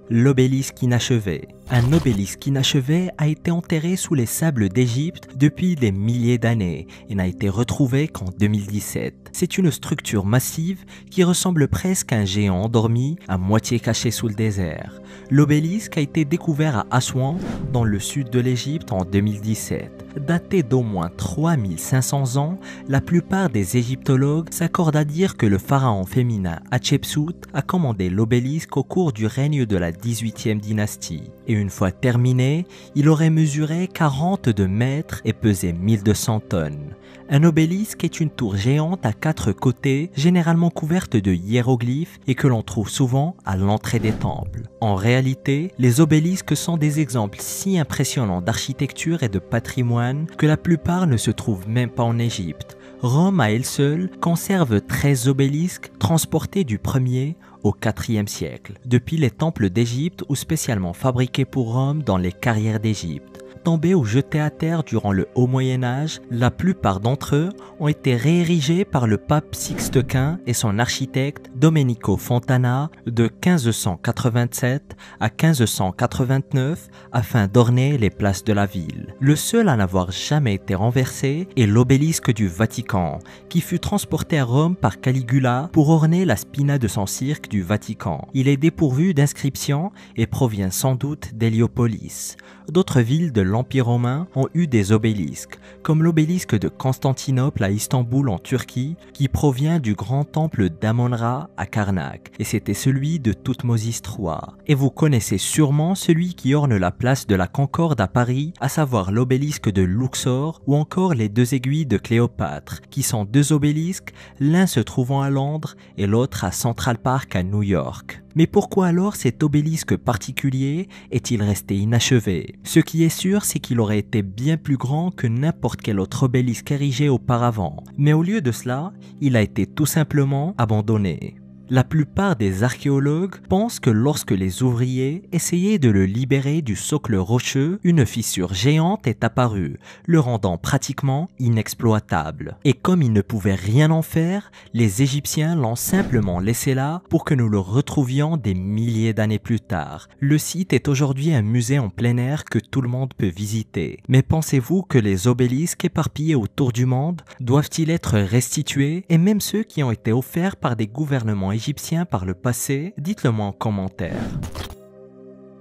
L'obélisque inachevé. Un obélisque inachevé a été enterré sous les sables d'Égypte depuis des milliers d'années et n'a été retrouvé qu'en 2017. C'est une structure massive qui ressemble presque à un géant endormi, à moitié caché sous le désert. L'obélisque a été découvert à Assouan, dans le sud de l'Égypte en 2017. Daté d'au moins 3500 ans, la plupart des égyptologues s'accordent à dire que le pharaon féminin Hatshepsut a commandé l'obélisque au cours du règne de la 18e dynastie. Et une fois terminé, il aurait mesuré 42 mètres et pesé 1200 tonnes. Un obélisque est une tour géante à 4 côtés, généralement couverte de hiéroglyphes et que l'on trouve souvent à l'entrée des temples. En réalité, les obélisques sont des exemples si impressionnants d'architecture et de patrimoine que la plupart ne se trouvent même pas en Égypte. Rome à elle seule conserve 13 obélisques transportés du 1er au 4e siècle, depuis les temples d'Égypte ou spécialement fabriqués pour Rome dans les carrières d'Égypte. Tombés ou jetés à terre durant le Haut Moyen-Âge, la plupart d'entre eux ont été réérigés par le pape Sixte Quint et son architecte Domenico Fontana de 1587 à 1589 afin d'orner les places de la ville. Le seul à n'avoir jamais été renversé est l'obélisque du Vatican, qui fut transporté à Rome par Caligula pour orner la spina de son cirque du Vatican. Il est dépourvu d'inscription et provient sans doute d'Héliopolis. D'autres villes de l'Empire romain ont eu des obélisques, comme l'obélisque de Constantinople à Istanbul en Turquie, qui provient du grand temple d'Amon-Ra à Karnak, et c'était celui de Thoutmôsis III. Et vous connaissez sûrement celui qui orne la place de la Concorde à Paris, à savoir l'obélisque de Luxor ou encore les 2 aiguilles de Cléopâtre, qui sont 2 obélisques, l'un se trouvant à Londres et l'autre à Central Park à New York. Mais pourquoi alors cet obélisque particulier est-il resté inachevé? Ce qui est sûr, c'est qu'il aurait été bien plus grand que n'importe quel autre obélisque érigé auparavant. Mais au lieu de cela, il a été tout simplement abandonné. La plupart des archéologues pensent que lorsque les ouvriers essayaient de le libérer du socle rocheux, une fissure géante est apparue, le rendant pratiquement inexploitable. Et comme ils ne pouvaient rien en faire, les Égyptiens l'ont simplement laissé là pour que nous le retrouvions des milliers d'années plus tard. Le site est aujourd'hui un musée en plein air que tout le monde peut visiter. Mais pensez-vous que les obélisques éparpillés autour du monde doivent-ils être restitués, et même ceux qui ont été offerts par des gouvernements égyptiens par le passé? Dites-le moi en commentaire.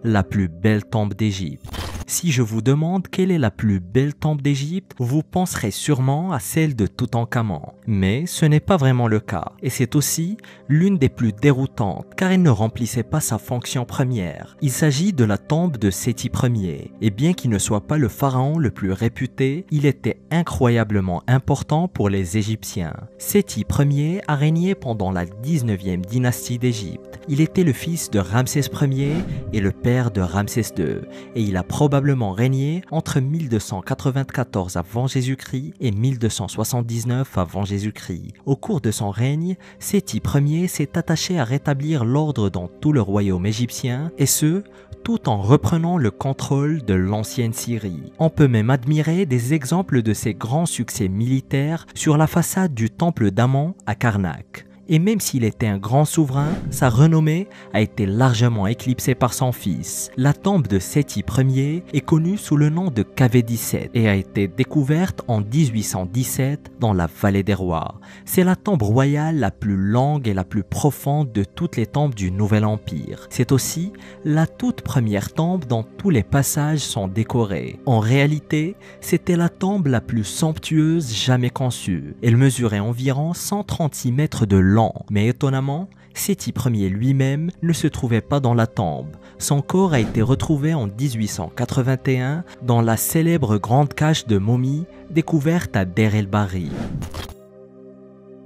La plus belle tombe d'Égypte. Si je vous demande quelle est la plus belle tombe d'Égypte, vous penserez sûrement à celle de Toutankhamon. Mais ce n'est pas vraiment le cas. Et c'est aussi l'une des plus déroutantes, car elle ne remplissait pas sa fonction première. Il s'agit de la tombe de Séti Ier. Et bien qu'il ne soit pas le pharaon le plus réputé, il était incroyablement important pour les Égyptiens. Séti Ier a régné pendant la 19e dynastie d'Égypte. Il était le fils de Ramsès Ier et le père de Ramsès II, et il a probablement régné entre 1294 avant Jésus-Christ et 1279 avant Jésus-Christ. Au cours de son règne, Séti Ier s'est attaché à rétablir l'ordre dans tout le royaume égyptien, et ce, tout en reprenant le contrôle de l'ancienne Syrie. On peut même admirer des exemples de ses grands succès militaires sur la façade du temple d'Amon à Karnak. Et même s'il était un grand souverain, sa renommée a été largement éclipsée par son fils. La tombe de Séti Ier est connue sous le nom de Kv-17 et a été découverte en 1817 dans la Vallée des Rois. C'est la tombe royale la plus longue et la plus profonde de toutes les tombes du Nouvel Empire. C'est aussi la toute première tombe dont tous les passages sont décorés. En réalité, c'était la tombe la plus somptueuse jamais conçue. Elle mesurait environ 136 mètres de long. Mais étonnamment, Séti Ier lui-même ne se trouvait pas dans la tombe. Son corps a été retrouvé en 1881 dans la célèbre grande cache de momies découverte à Deir el-Bahri.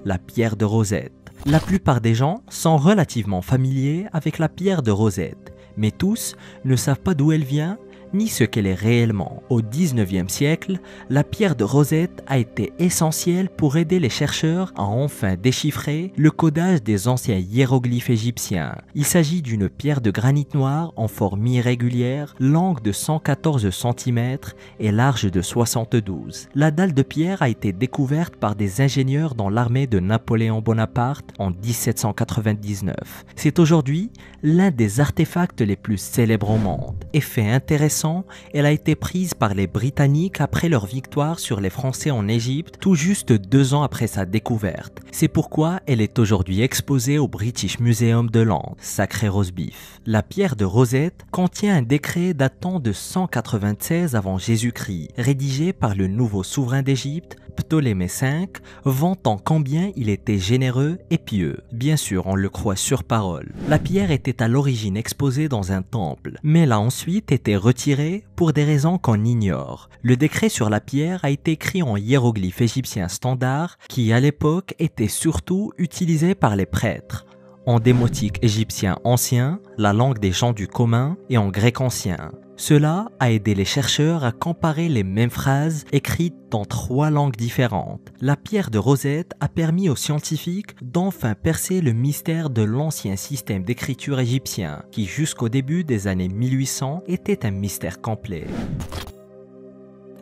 La pierre de Rosette. La plupart des gens sont relativement familiers avec la pierre de Rosette, mais tous ne savent pas d'où elle vient ni ce qu'elle est réellement. Au XIXe siècle, la pierre de Rosette a été essentielle pour aider les chercheurs à enfin déchiffrer le codage des anciens hiéroglyphes égyptiens. Il s'agit d'une pierre de granit noir en forme irrégulière, longue de 114 cm et large de 72. La dalle de pierre a été découverte par des ingénieurs dans l'armée de Napoléon Bonaparte en 1799. C'est aujourd'hui l'un des artefacts les plus célèbres au monde. Et fait intéressant, elle a été prise par les Britanniques après leur victoire sur les Français en Égypte, tout juste 2 ans après sa découverte. C'est pourquoi elle est aujourd'hui exposée au British Museum de Londres. Sacré roast beef. La pierre de Rosette contient un décret datant de 196 avant Jésus-Christ, rédigé par le nouveau souverain d'Égypte, Ptolémée V, vantant combien il était généreux et pieux. Bien sûr, on le croit sur parole. La pierre était à l'origine exposée dans un temple, mais elle a ensuite été retirée pour des raisons qu'on ignore. Le décret sur la pierre a été écrit en hiéroglyphe égyptien standard qui, à l'époque, était surtout utilisé par les prêtres, en démotique égyptien ancien, la langue des gens du commun, et en grec ancien. Cela a aidé les chercheurs à comparer les mêmes phrases écrites dans 3 langues différentes. La pierre de Rosette a permis aux scientifiques d'enfin percer le mystère de l'ancien système d'écriture égyptien, qui jusqu'au début des années 1800 était un mystère complet.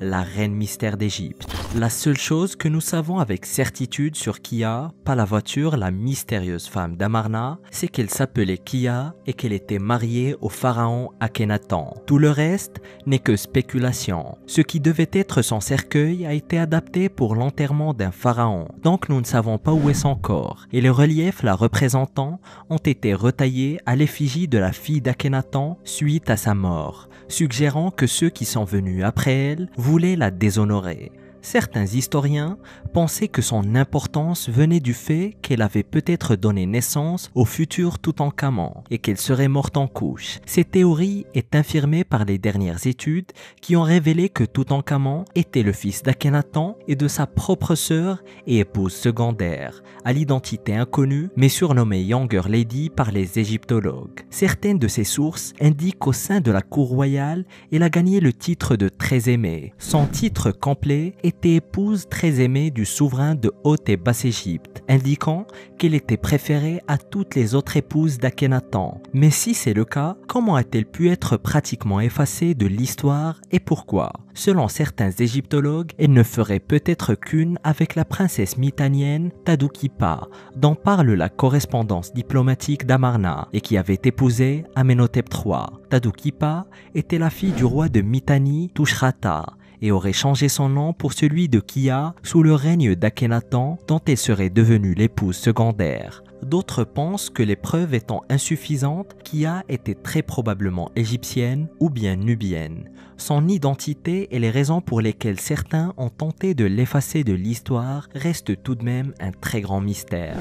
La reine mystère d'Égypte. La seule chose que nous savons avec certitude sur Kia, pas la voiture, la mystérieuse femme d'Amarna, c'est qu'elle s'appelait Kia et qu'elle était mariée au pharaon Akhenaton. Tout le reste n'est que spéculation. Ce qui devait être son cercueil a été adapté pour l'enterrement d'un pharaon, donc nous ne savons pas où est son corps, et les reliefs la représentant ont été retaillés à l'effigie de la fille d'Akhenaton suite à sa mort, suggérant que ceux qui sont venus après elle voulaient la déshonorer. Certains historiens pensaient que son importance venait du fait qu'elle avait peut-être donné naissance au futur Toutankhamon et qu'elle serait morte en couches. Cette théorie est infirmée par les dernières études qui ont révélé que Toutankhamon était le fils d'Akhenaton et de sa propre sœur et épouse secondaire, à l'identité inconnue mais surnommée Younger Lady par les égyptologues. Certaines de ces sources indiquent qu'au sein de la cour royale, elle a gagné le titre de très aimée. Son titre complet était épouse très aimée du souverain de Haute et Basse-Égypte, indiquant qu'elle était préférée à toutes les autres épouses d'Akhenaton. Mais si c'est le cas, comment a-t-elle pu être pratiquement effacée de l'histoire et pourquoi? Selon certains égyptologues, elle ne ferait peut-être qu'une avec la princesse mytanienne Tadoukipa, dont parle la correspondance diplomatique d'Amarna et qui avait épousé Amenhotep III. Tadoukipa était la fille du roi de Mitanni, Tushratta, et aurait changé son nom pour celui de Kia sous le règne d'Akhenaton, dont elle serait devenue l'épouse secondaire. D'autres pensent que les preuves étant insuffisantes, Kia était très probablement égyptienne ou bien nubienne. Son identité et les raisons pour lesquelles certains ont tenté de l'effacer de l'histoire restent tout de même un très grand mystère.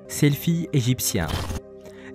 Selfie égyptien.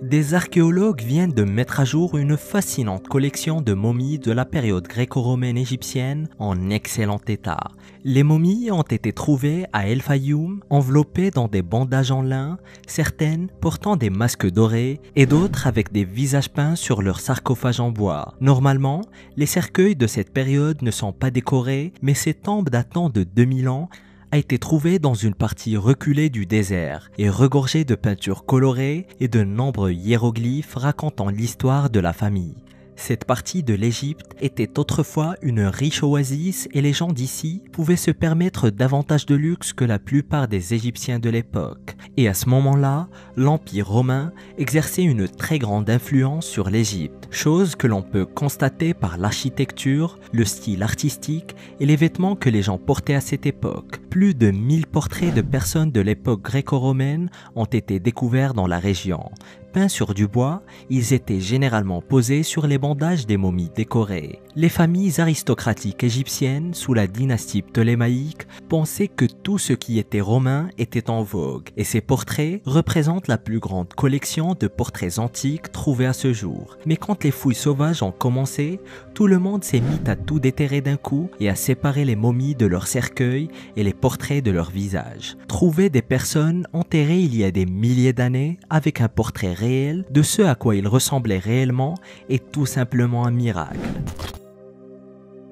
Des archéologues viennent de mettre à jour une fascinante collection de momies de la période gréco-romaine égyptienne en excellent état. Les momies ont été trouvées à El Fayoum, enveloppées dans des bandages en lin, certaines portant des masques dorés et d'autres avec des visages peints sur leur sarcophage en bois. Normalement, les cercueils de cette période ne sont pas décorés, mais ces tombes datant de 2000 ans a été trouvé dans une partie reculée du désert et regorgée de peintures colorées et de nombreux hiéroglyphes racontant l'histoire de la famille. Cette partie de l'Égypte était autrefois une riche oasis et les gens d'ici pouvaient se permettre davantage de luxe que la plupart des Égyptiens de l'époque. Et à ce moment-là, l'Empire romain exerçait une très grande influence sur l'Égypte, chose que l'on peut constater par l'architecture, le style artistique et les vêtements que les gens portaient à cette époque. Plus de 1000 portraits de personnes de l'époque gréco-romaine ont été découverts dans la région. Peints sur du bois, ils étaient généralement posés sur les bandages des momies décorées. Les familles aristocratiques égyptiennes sous la dynastie ptolémaïque pensaient que tout ce qui était romain était en vogue, et ces portraits représentent la plus grande collection de portraits antiques trouvés à ce jour. Mais quand les fouilles sauvages ont commencé, tout le monde s'est mis à tout déterrer d'un coup et à séparer les momies de leurs cercueils et les portraits de leurs visages. Trouver des personnes enterrées il y a des milliers d'années avec un portrait réel de ce à quoi il ressemblait réellement est tout simplement un miracle.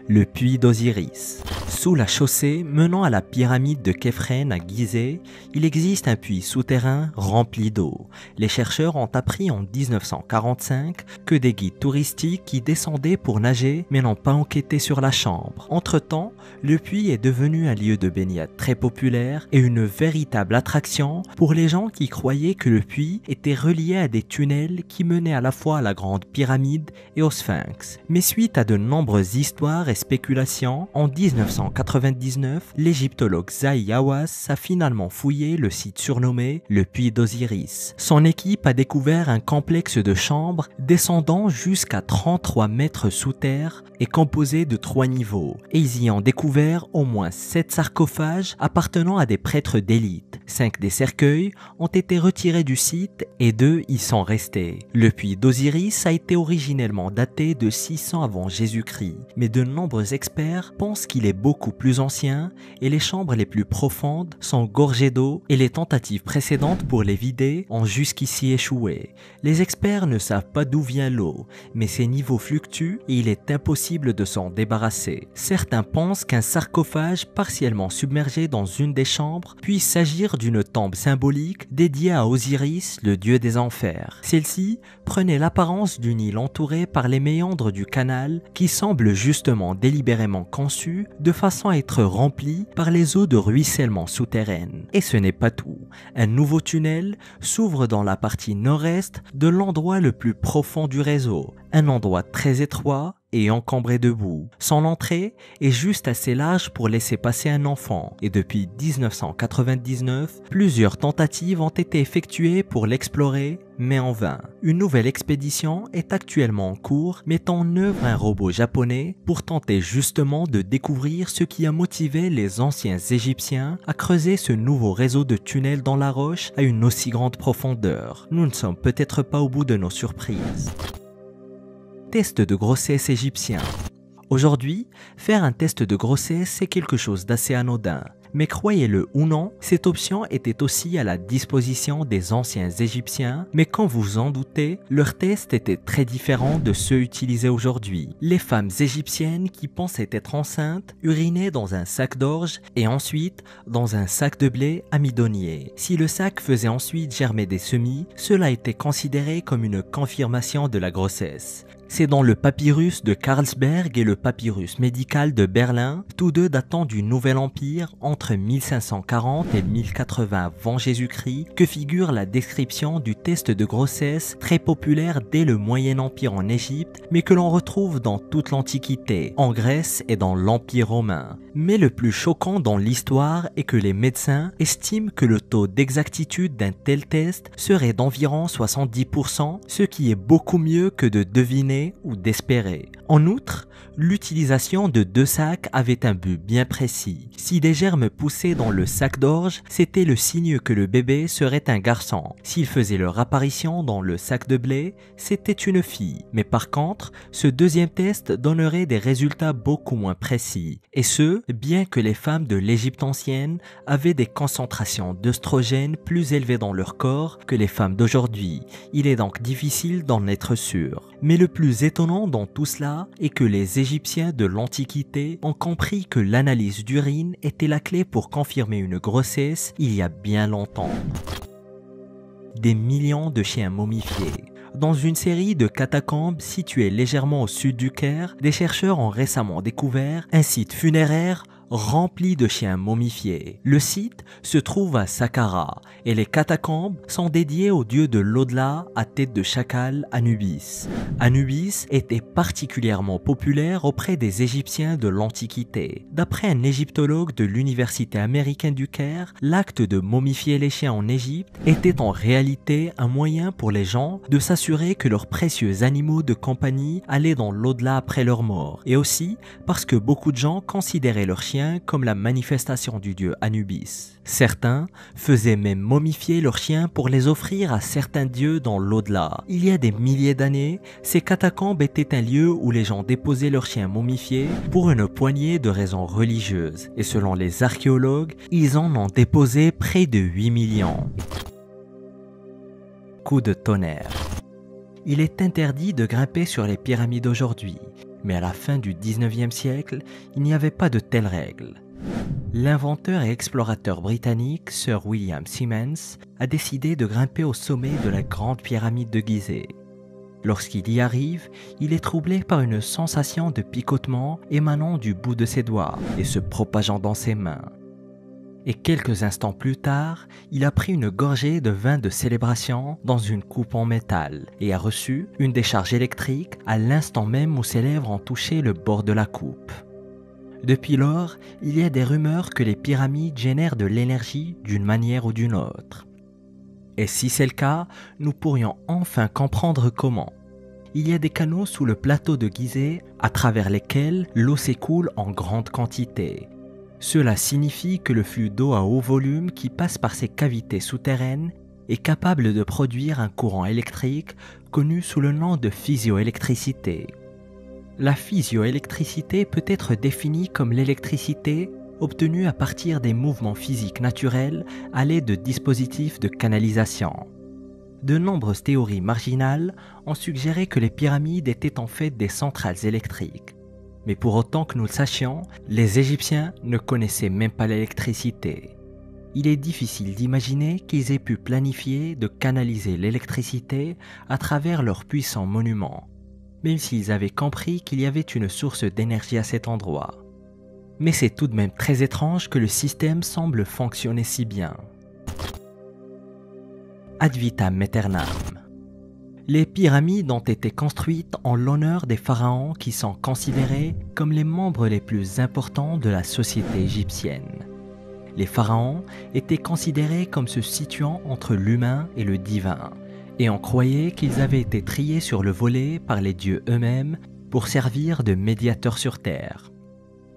Le puits d'Osiris. Sous la chaussée menant à la pyramide de Khéphren à Gizeh, il existe un puits souterrain rempli d'eau. Les chercheurs ont appris en 1945 que des guides touristiques y descendaient pour nager mais n'ont pas enquêté sur la chambre. Entre-temps, le puits est devenu un lieu de baignade très populaire et une véritable attraction pour les gens qui croyaient que le puits était relié à des tunnels qui menaient à la fois à la Grande Pyramide et au Sphinx. Mais suite à de nombreuses histoires et spéculations, en 1999, l'égyptologue Zahi Hawass a finalement fouillé le site surnommé le puits d'Osiris. Son équipe a découvert un complexe de chambres descendant jusqu'à 33 mètres sous terre et composé de 3 niveaux. Et ils y ont découvert au moins 7 sarcophages appartenant à des prêtres d'élite. 5 des cercueils ont été retirés du site et 2 y sont restés. Le puits d'Osiris a été originellement daté de 600 avant Jésus-Christ, mais de nombreux experts pensent qu'il est beaucoup plus ancien et les chambres les plus profondes sont gorgées d'eau et les tentatives précédentes pour les vider ont jusqu'ici échoué. Les experts ne savent pas d'où vient l'eau, mais ses niveaux fluctuent et il est impossible de s'en débarrasser. Certains pensent qu'un sarcophage partiellement submergé dans une des chambres puisse s'agir d'une tombe symbolique dédiée à Osiris, le dieu des enfers. Celle-ci prenait l'apparence d'une île entourée par les méandres du canal qui semble justement délibérément conçu de façon à être rempli par les eaux de ruissellement souterraines. Et ce n'est pas tout. Un nouveau tunnel s'ouvre dans la partie nord-est de l'endroit le plus profond du réseau, un endroit très étroit et encombré de boue. Son entrée est juste assez large pour laisser passer un enfant et depuis 1999, plusieurs tentatives ont été effectuées pour l'explorer, mais en vain. Une nouvelle expédition est actuellement en cours, mettant en œuvre un robot japonais pour tenter justement de découvrir ce qui a motivé les anciens Égyptiens à creuser ce nouveau réseau de tunnels dans la roche à une aussi grande profondeur. Nous ne sommes peut-être pas au bout de nos surprises. Test de grossesse égyptien. Aujourd'hui, faire un test de grossesse est quelque chose d'assez anodin. Mais croyez-le ou non, cette option était aussi à la disposition des anciens Égyptiens, mais quand vous en doutez, leur test était très différent de ceux utilisés aujourd'hui. Les femmes égyptiennes qui pensaient être enceintes urinaient dans un sac d'orge et ensuite dans un sac de blé amidonnier. Si le sac faisait ensuite germer des semis, cela était considéré comme une confirmation de la grossesse. C'est dans le papyrus de Carlsberg et le papyrus médical de Berlin, tous deux datant du Nouvel Empire entre 1540 et 1080 avant Jésus-Christ, que figure la description du test de grossesse très populaire dès le Moyen Empire en Égypte, mais que l'on retrouve dans toute l'Antiquité, en Grèce et dans l'Empire romain. Mais le plus choquant dans l'histoire est que les médecins estiment que le taux d'exactitude d'un tel test serait d'environ 70%, ce qui est beaucoup mieux que de deviner ou d'espérer. En outre, l'utilisation de 2 sacs avait un but bien précis. Si des germes poussaient dans le sac d'orge, c'était le signe que le bébé serait un garçon. S'ils faisaient leur apparition dans le sac de blé, c'était une fille. Mais par contre, ce deuxième test donnerait des résultats beaucoup moins précis. Et ce, bien que les femmes de l'Égypte ancienne avaient des concentrations d'œstrogènes plus élevées dans leur corps que les femmes d'aujourd'hui. Il est donc difficile d'en être sûr. Mais le plus étonnant dans tout cela est que les Égyptiens de l'Antiquité ont compris que l'analyse d'urine était la clé pour confirmer une grossesse il y a bien longtemps. Des millions de chiens momifiés. Dans une série de catacombes situées légèrement au sud du Caire, des chercheurs ont récemment découvert un site funéraire rempli de chiens momifiés. Le site se trouve à Saqqara et les catacombes sont dédiées au dieu de l'au-delà à tête de chacal Anubis. Anubis était particulièrement populaire auprès des Égyptiens de l'Antiquité. D'après un égyptologue de l'université américaine du Caire, l'acte de momifier les chiens en Égypte était en réalité un moyen pour les gens de s'assurer que leurs précieux animaux de compagnie allaient dans l'au-delà après leur mort, et aussi parce que beaucoup de gens considéraient leurs chiens comme la manifestation du dieu Anubis. Certains faisaient même momifier leurs chiens pour les offrir à certains dieux dans l'au-delà. Il y a des milliers d'années, ces catacombes étaient un lieu où les gens déposaient leurs chiens momifiés pour une poignée de raisons religieuses. Et selon les archéologues, ils en ont déposé près de 8 millions. coup de tonnerre. Il est interdit de grimper sur les pyramides aujourd'hui, mais à la fin du 19e siècle, il n'y avait pas de telles règles. L'inventeur et explorateur britannique Sir William Simmons a décidé de grimper au sommet de la grande pyramide de Gizeh. Lorsqu'il y arrive, il est troublé par une sensation de picotement émanant du bout de ses doigts et se propageant dans ses mains. Et quelques instants plus tard, il a pris une gorgée de vin de célébration dans une coupe en métal et a reçu une décharge électrique à l'instant même où ses lèvres ont touché le bord de la coupe. Depuis lors, il y a des rumeurs que les pyramides génèrent de l'énergie d'une manière ou d'une autre. Et si c'est le cas, nous pourrions enfin comprendre comment. Il y a des canaux sous le plateau de Gizeh à travers lesquels l'eau s'écoule en grande quantité. Cela signifie que le flux d'eau à haut volume qui passe par ces cavités souterraines est capable de produire un courant électrique connu sous le nom de physioélectricité. La physioélectricité peut être définie comme l'électricité obtenue à partir des mouvements physiques naturels à l'aide de dispositifs de canalisation. De nombreuses théories marginales ont suggéré que les pyramides étaient en fait des centrales électriques. Mais pour autant que nous le sachions, les Égyptiens ne connaissaient même pas l'électricité. Il est difficile d'imaginer qu'ils aient pu planifier de canaliser l'électricité à travers leurs puissants monuments, même s'ils avaient compris qu'il y avait une source d'énergie à cet endroit. Mais c'est tout de même très étrange que le système semble fonctionner si bien. Ad vitam aeternam. Les pyramides ont été construites en l'honneur des pharaons qui sont considérés comme les membres les plus importants de la société égyptienne. Les pharaons étaient considérés comme se situant entre l'humain et le divin, et on croyait qu'ils avaient été triés sur le volet par les dieux eux-mêmes pour servir de médiateurs sur terre.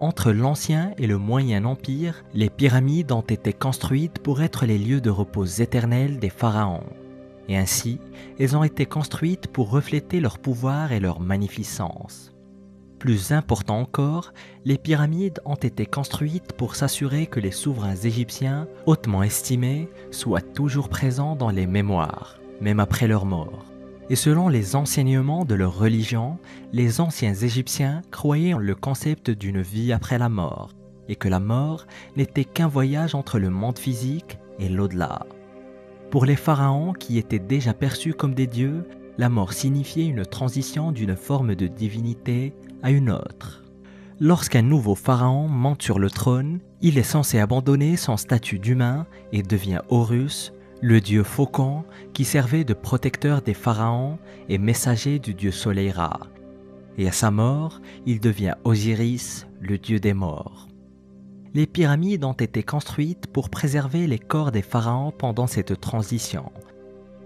Entre l'Ancien et le Moyen Empire, les pyramides ont été construites pour être les lieux de repos éternels des pharaons. Et ainsi, elles ont été construites pour refléter leur pouvoir et leur magnificence. Plus important encore, les pyramides ont été construites pour s'assurer que les souverains égyptiens, hautement estimés, soient toujours présents dans les mémoires, même après leur mort. Et selon les enseignements de leur religion, les anciens Égyptiens croyaient en le concept d'une vie après la mort, et que la mort n'était qu'un voyage entre le monde physique et l'au-delà. Pour les pharaons qui étaient déjà perçus comme des dieux, la mort signifiait une transition d'une forme de divinité à une autre. Lorsqu'un nouveau pharaon monte sur le trône, il est censé abandonner son statut d'humain et devient Horus, le dieu faucon qui servait de protecteur des pharaons et messager du dieu soleil Ra. Et à sa mort, il devient Osiris, le dieu des morts. Les pyramides ont été construites pour préserver les corps des pharaons pendant cette transition.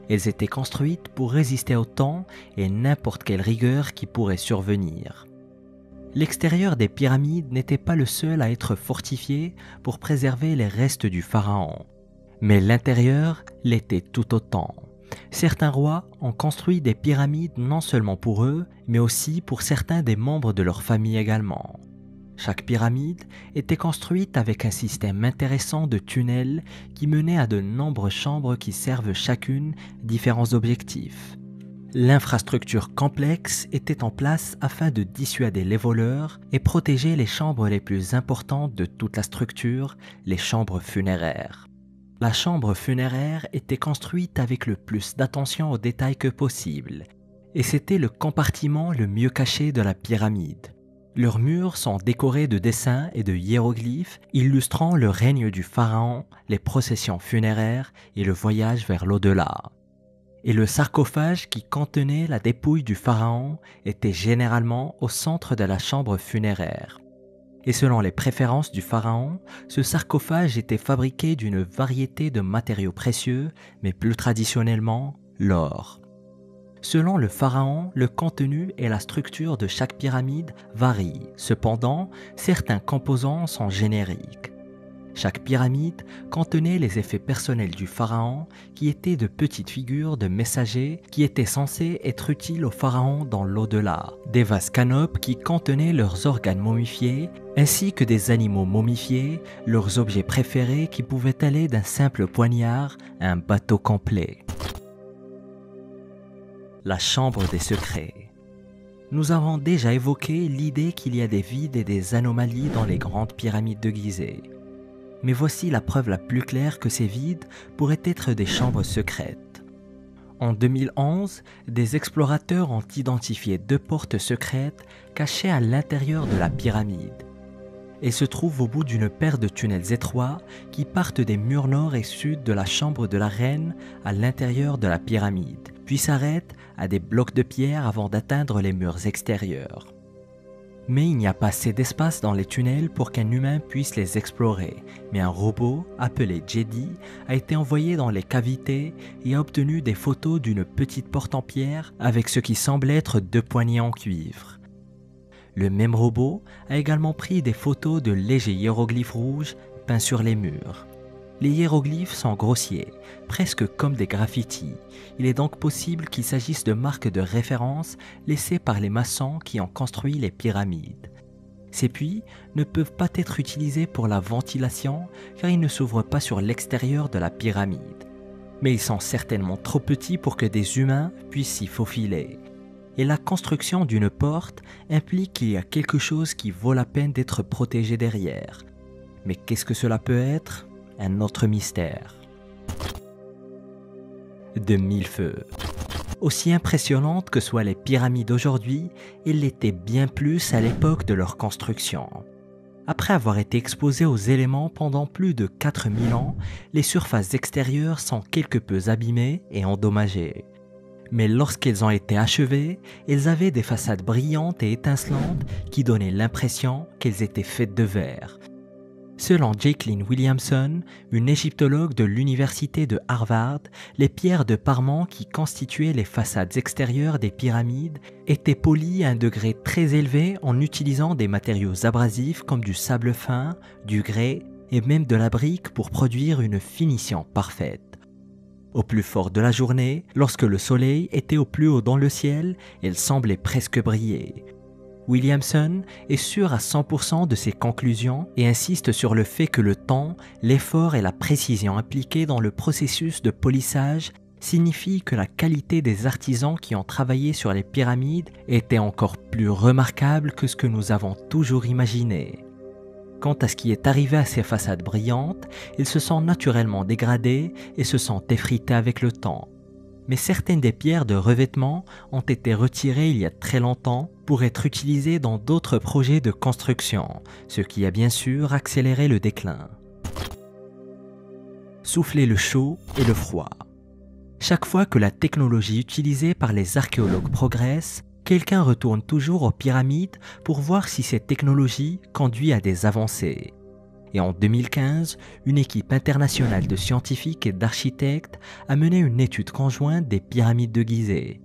Elles étaient construites pour résister au temps et n'importe quelle rigueur qui pourrait survenir. L'extérieur des pyramides n'était pas le seul à être fortifié pour préserver les restes du pharaon. Mais l'intérieur l'était tout autant. Certains rois ont construit des pyramides non seulement pour eux, mais aussi pour certains des membres de leur famille également. Chaque pyramide était construite avec un système intéressant de tunnels qui menaient à de nombreuses chambres qui servent chacune différents objectifs. L'infrastructure complexe était en place afin de dissuader les voleurs et protéger les chambres les plus importantes de toute la structure, les chambres funéraires. La chambre funéraire était construite avec le plus d'attention aux détails que possible, et c'était le compartiment le mieux caché de la pyramide. Leurs murs sont décorés de dessins et de hiéroglyphes illustrant le règne du pharaon, les processions funéraires et le voyage vers l'au-delà. Et le sarcophage qui contenait la dépouille du pharaon était généralement au centre de la chambre funéraire. Et selon les préférences du pharaon, ce sarcophage était fabriqué d'une variété de matériaux précieux, mais plus traditionnellement, l'or. Selon le pharaon, le contenu et la structure de chaque pyramide varient. Cependant, certains composants sont génériques. Chaque pyramide contenait les effets personnels du pharaon qui étaient de petites figures de messagers qui étaient censés être utiles au pharaon dans l'au-delà, des vases canopes qui contenaient leurs organes momifiés, ainsi que des animaux momifiés, leurs objets préférés qui pouvaient aller d'un simple poignard à un bateau complet. La chambre des secrets. Nous avons déjà évoqué l'idée qu'il y a des vides et des anomalies dans les grandes pyramides de Gizeh. Mais voici la preuve la plus claire que ces vides pourraient être des chambres secrètes. En 2011, des explorateurs ont identifié 2 portes secrètes cachées à l'intérieur de la pyramide. Elles se trouvent au bout d'une paire de tunnels étroits qui partent des murs nord et sud de la chambre de la reine à l'intérieur de la pyramide, puis s'arrêtent à des blocs de pierre avant d'atteindre les murs extérieurs. Mais il n'y a pas assez d'espace dans les tunnels pour qu'un humain puisse les explorer, mais un robot, appelé Jedi, a été envoyé dans les cavités et a obtenu des photos d'une petite porte en pierre avec ce qui semble être 2 poignées en cuivre. Le même robot a également pris des photos de légers hiéroglyphes rouges peints sur les murs. Les hiéroglyphes sont grossiers, presque comme des graffitis. Il est donc possible qu'il s'agisse de marques de référence laissées par les maçons qui ont construit les pyramides. Ces puits ne peuvent pas être utilisés pour la ventilation car ils ne s'ouvrent pas sur l'extérieur de la pyramide. Mais ils sont certainement trop petits pour que des humains puissent s'y faufiler. Et la construction d'une porte implique qu'il y a quelque chose qui vaut la peine d'être protégé derrière. Mais qu'est-ce que cela peut être ? Un autre mystère. De mille feux. Aussi impressionnantes que soient les pyramides d'aujourd'hui, elles l'étaient bien plus à l'époque de leur construction. Après avoir été exposées aux éléments pendant plus de 4000 ans, les surfaces extérieures sont quelque peu abîmées et endommagées. Mais lorsqu'elles ont été achevées, elles avaient des façades brillantes et étincelantes qui donnaient l'impression qu'elles étaient faites de verre. Selon Jacqueline Williamson, une égyptologue de l'université de Harvard, les pierres de parement qui constituaient les façades extérieures des pyramides étaient polies à un degré très élevé en utilisant des matériaux abrasifs comme du sable fin, du grès et même de la brique pour produire une finition parfaite. Au plus fort de la journée, lorsque le soleil était au plus haut dans le ciel, elles semblaient presque briller. Williamson est sûr à 100% de ses conclusions et insiste sur le fait que le temps, l'effort et la précision impliqués dans le processus de polissage signifient que la qualité des artisans qui ont travaillé sur les pyramides était encore plus remarquable que ce que nous avons toujours imaginé. Quant à ce qui est arrivé à ces façades brillantes, ils se sont naturellement dégradés et se sont effrités avec le temps. Mais certaines des pierres de revêtement ont été retirées il y a très longtemps pour être utilisées dans d'autres projets de construction, ce qui a bien sûr accéléré le déclin. Souffler le chaud et le froid. Chaque fois que la technologie utilisée par les archéologues progresse, quelqu'un retourne toujours aux pyramides pour voir si cette technologie conduit à des avancées. Et en 2015, une équipe internationale de scientifiques et d'architectes a mené une étude conjointe des pyramides de Gizeh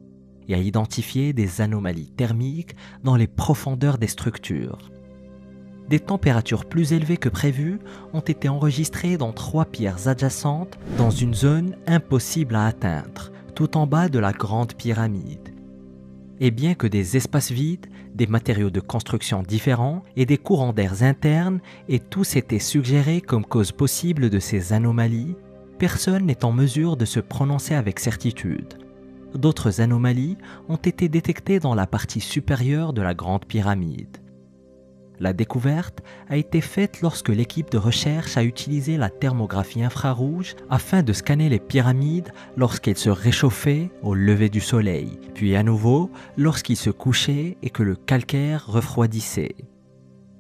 et a identifié des anomalies thermiques dans les profondeurs des structures. Des températures plus élevées que prévues ont été enregistrées dans 3 pierres adjacentes dans une zone impossible à atteindre, tout en bas de la grande pyramide. Et bien que des espaces vides, des matériaux de construction différents et des courants d'air internes aient tous été suggérés comme cause possible de ces anomalies, personne n'est en mesure de se prononcer avec certitude. D'autres anomalies ont été détectées dans la partie supérieure de la grande pyramide. La découverte a été faite lorsque l'équipe de recherche a utilisé la thermographie infrarouge afin de scanner les pyramides lorsqu'elles se réchauffaient au lever du soleil, puis à nouveau lorsqu'ils se couchaient et que le calcaire refroidissait.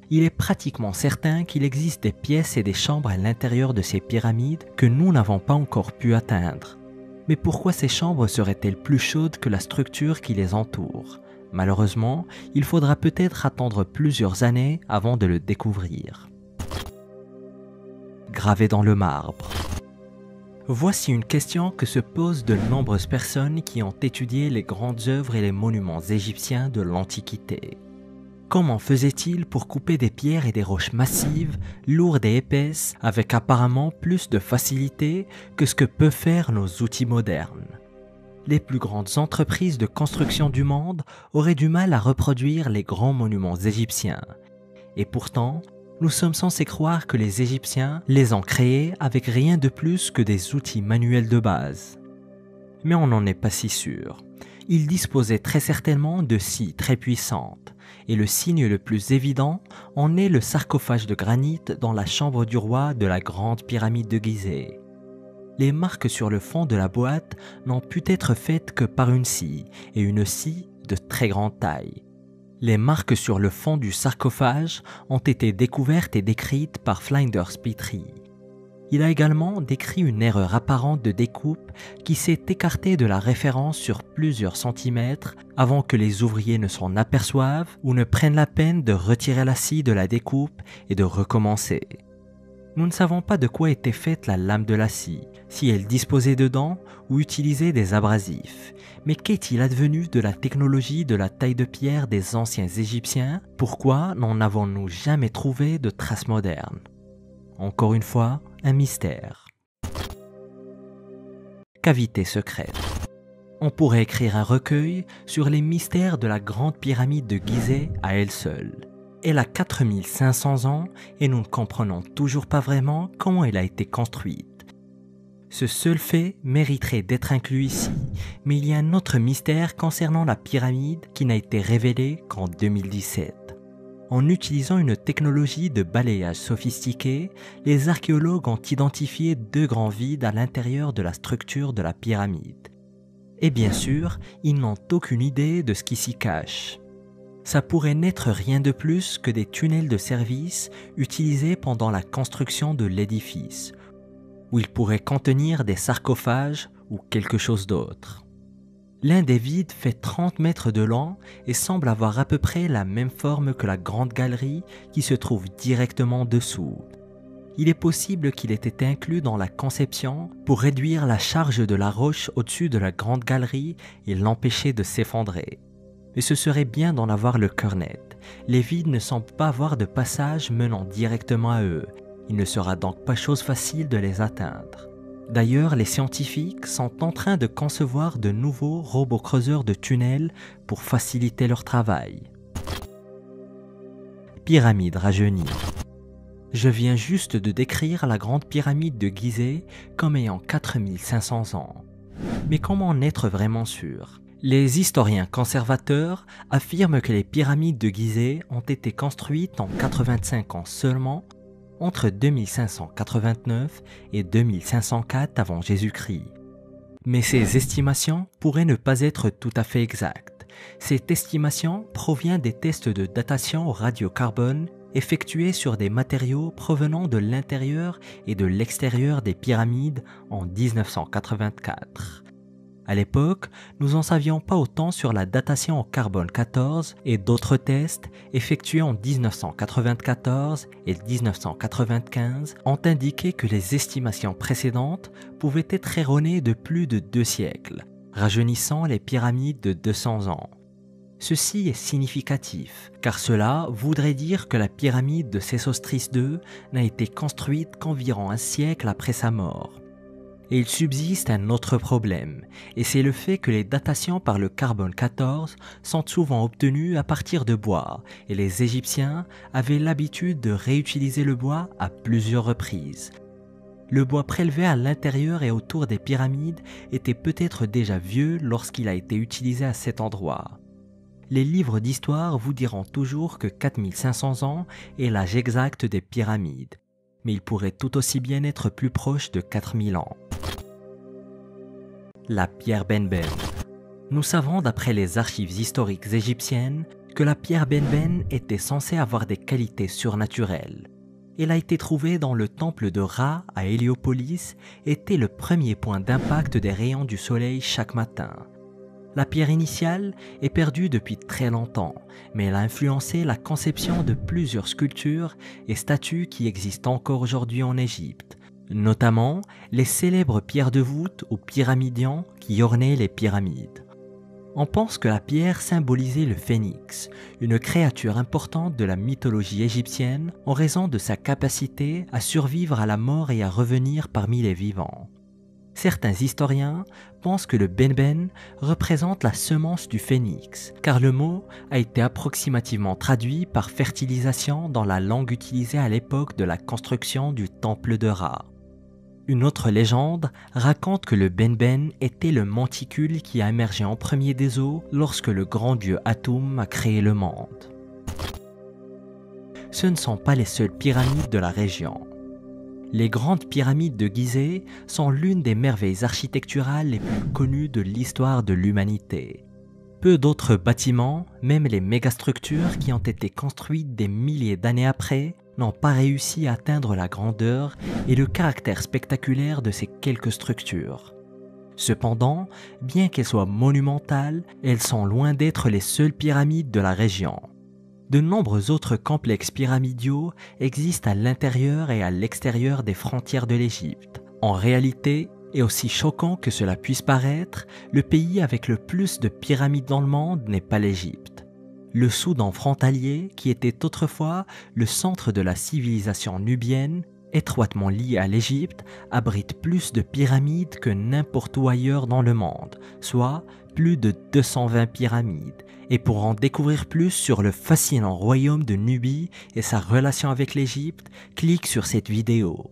Il est pratiquement certain qu'il existe des pièces et des chambres à l'intérieur de ces pyramides que nous n'avons pas encore pu atteindre. Mais pourquoi ces chambres seraient-elles plus chaudes que la structure qui les entoure ? Malheureusement, il faudra peut-être attendre plusieurs années avant de le découvrir. Gravé dans le marbre. Voici une question que se posent de nombreuses personnes qui ont étudié les grandes œuvres et les monuments égyptiens de l'Antiquité. Comment faisaient-ils pour couper des pierres et des roches massives, lourdes et épaisses, avec apparemment plus de facilité que ce que peuvent faire nos outils modernes ? Les plus grandes entreprises de construction du monde auraient du mal à reproduire les grands monuments égyptiens. Et pourtant, nous sommes censés croire que les Égyptiens les ont créés avec rien de plus que des outils manuels de base. Mais on n'en est pas si sûr. Il disposait très certainement de scies très puissantes, et le signe le plus évident en est le sarcophage de granit dans la chambre du roi de la grande pyramide de Gizeh. Les marques sur le fond de la boîte n'ont pu être faites que par une scie, et une scie de très grande taille. Les marques sur le fond du sarcophage ont été découvertes et décrites par Flinders Petrie. Il a également décrit une erreur apparente de découpe qui s'est écartée de la référence sur plusieurs centimètres avant que les ouvriers ne s'en aperçoivent ou ne prennent la peine de retirer la scie de la découpe et de recommencer. Nous ne savons pas de quoi était faite la lame de la scie, si elle disposait de dents ou utilisait des abrasifs. Mais qu'est-il advenu de la technologie de la taille de pierre des anciens Égyptiens? Pourquoi n'en avons-nous jamais trouvé de traces modernes? Encore une fois, un mystère. Cavité secrète. On pourrait écrire un recueil sur les mystères de la grande pyramide de Gizeh à elle seule. Elle a 4500 ans et nous ne comprenons toujours pas vraiment comment elle a été construite. Ce seul fait mériterait d'être inclus ici, mais il y a un autre mystère concernant la pyramide qui n'a été révélé qu'en 2017. En utilisant une technologie de balayage sophistiquée, les archéologues ont identifié 2 grands vides à l'intérieur de la structure de la pyramide. Et bien sûr, ils n'ont aucune idée de ce qui s'y cache. Ça pourrait n'être rien de plus que des tunnels de service utilisés pendant la construction de l'édifice, où ils pourraient contenir des sarcophages ou quelque chose d'autre. L'un des vides fait 30 mètres de long et semble avoir à peu près la même forme que la grande galerie qui se trouve directement dessous. Il est possible qu'il ait été inclus dans la conception pour réduire la charge de la roche au-dessus de la grande galerie et l'empêcher de s'effondrer. Mais ce serait bien d'en avoir le cœur net. Les vides ne semblent pas avoir de passage menant directement à eux. Il ne sera donc pas chose facile de les atteindre. D'ailleurs, les scientifiques sont en train de concevoir de nouveaux robots creuseurs de tunnels pour faciliter leur travail. Pyramide rajeunie. Je viens juste de décrire la grande pyramide de Gizeh comme ayant 4500 ans. Mais comment en être vraiment sûr? Les historiens conservateurs affirment que les pyramides de Gizeh ont été construites en 85 ans seulement, entre 2589 et 2504 avant Jésus-Christ. Mais ces estimations pourraient ne pas être tout à fait exactes. Cette estimation provient des tests de datation au radiocarbone effectués sur des matériaux provenant de l'intérieur et de l'extérieur des pyramides en 1984. À l'époque, nous n'en savions pas autant sur la datation au carbone 14 et d'autres tests effectués en 1994 et 1995 ont indiqué que les estimations précédentes pouvaient être erronées de plus de 2 siècles, rajeunissant les pyramides de 200 ans. Ceci est significatif, car cela voudrait dire que la pyramide de Sésostris II n'a été construite qu'environ 1 siècle après sa mort. Et il subsiste un autre problème, et c'est le fait que les datations par le carbone 14 sont souvent obtenues à partir de bois, et les Égyptiens avaient l'habitude de réutiliser le bois à plusieurs reprises. Le bois prélevé à l'intérieur et autour des pyramides était peut-être déjà vieux lorsqu'il a été utilisé à cet endroit. Les livres d'histoire vous diront toujours que 4500 ans est l'âge exact des pyramides, mais il pourrait tout aussi bien être plus proche de 4000 ans. La pierre Benben. Nous savons d'après les archives historiques égyptiennes que la pierre Benben était censée avoir des qualités surnaturelles. Elle a été trouvée dans le temple de Ra à Héliopolis et était le premier point d'impact des rayons du soleil chaque matin. La pierre initiale est perdue depuis très longtemps, mais elle a influencé la conception de plusieurs sculptures et statues qui existent encore aujourd'hui en Égypte, notamment les célèbres pierres de voûte ou pyramidions qui ornaient les pyramides. On pense que la pierre symbolisait le phénix, une créature importante de la mythologie égyptienne en raison de sa capacité à survivre à la mort et à revenir parmi les vivants. Certains historiens pensent que le benben représente la semence du phénix, car le mot a été approximativement traduit par fertilisation dans la langue utilisée à l'époque de la construction du temple de Ra. Une autre légende raconte que le Benben était le monticule qui a émergé en premier des eaux lorsque le grand dieu Atum a créé le monde. Ce ne sont pas les seules pyramides de la région. Les grandes pyramides de Gizeh sont l'une des merveilles architecturales les plus connues de l'histoire de l'humanité. Peu d'autres bâtiments, même les mégastructures qui ont été construites des milliers d'années après, n'ont pas réussi à atteindre la grandeur et le caractère spectaculaire de ces quelques structures. Cependant, bien qu'elles soient monumentales, elles sont loin d'être les seules pyramides de la région. De nombreux autres complexes pyramidiaux existent à l'intérieur et à l'extérieur des frontières de l'Égypte. En réalité, et aussi choquant que cela puisse paraître, le pays avec le plus de pyramides dans le monde n'est pas l'Égypte. Le Soudan frontalier, qui était autrefois le centre de la civilisation nubienne, étroitement lié à l'Égypte, abrite plus de pyramides que n'importe où ailleurs dans le monde, soit plus de 220 pyramides. Et pour en découvrir plus sur le fascinant royaume de Nubie et sa relation avec l'Égypte, clique sur cette vidéo.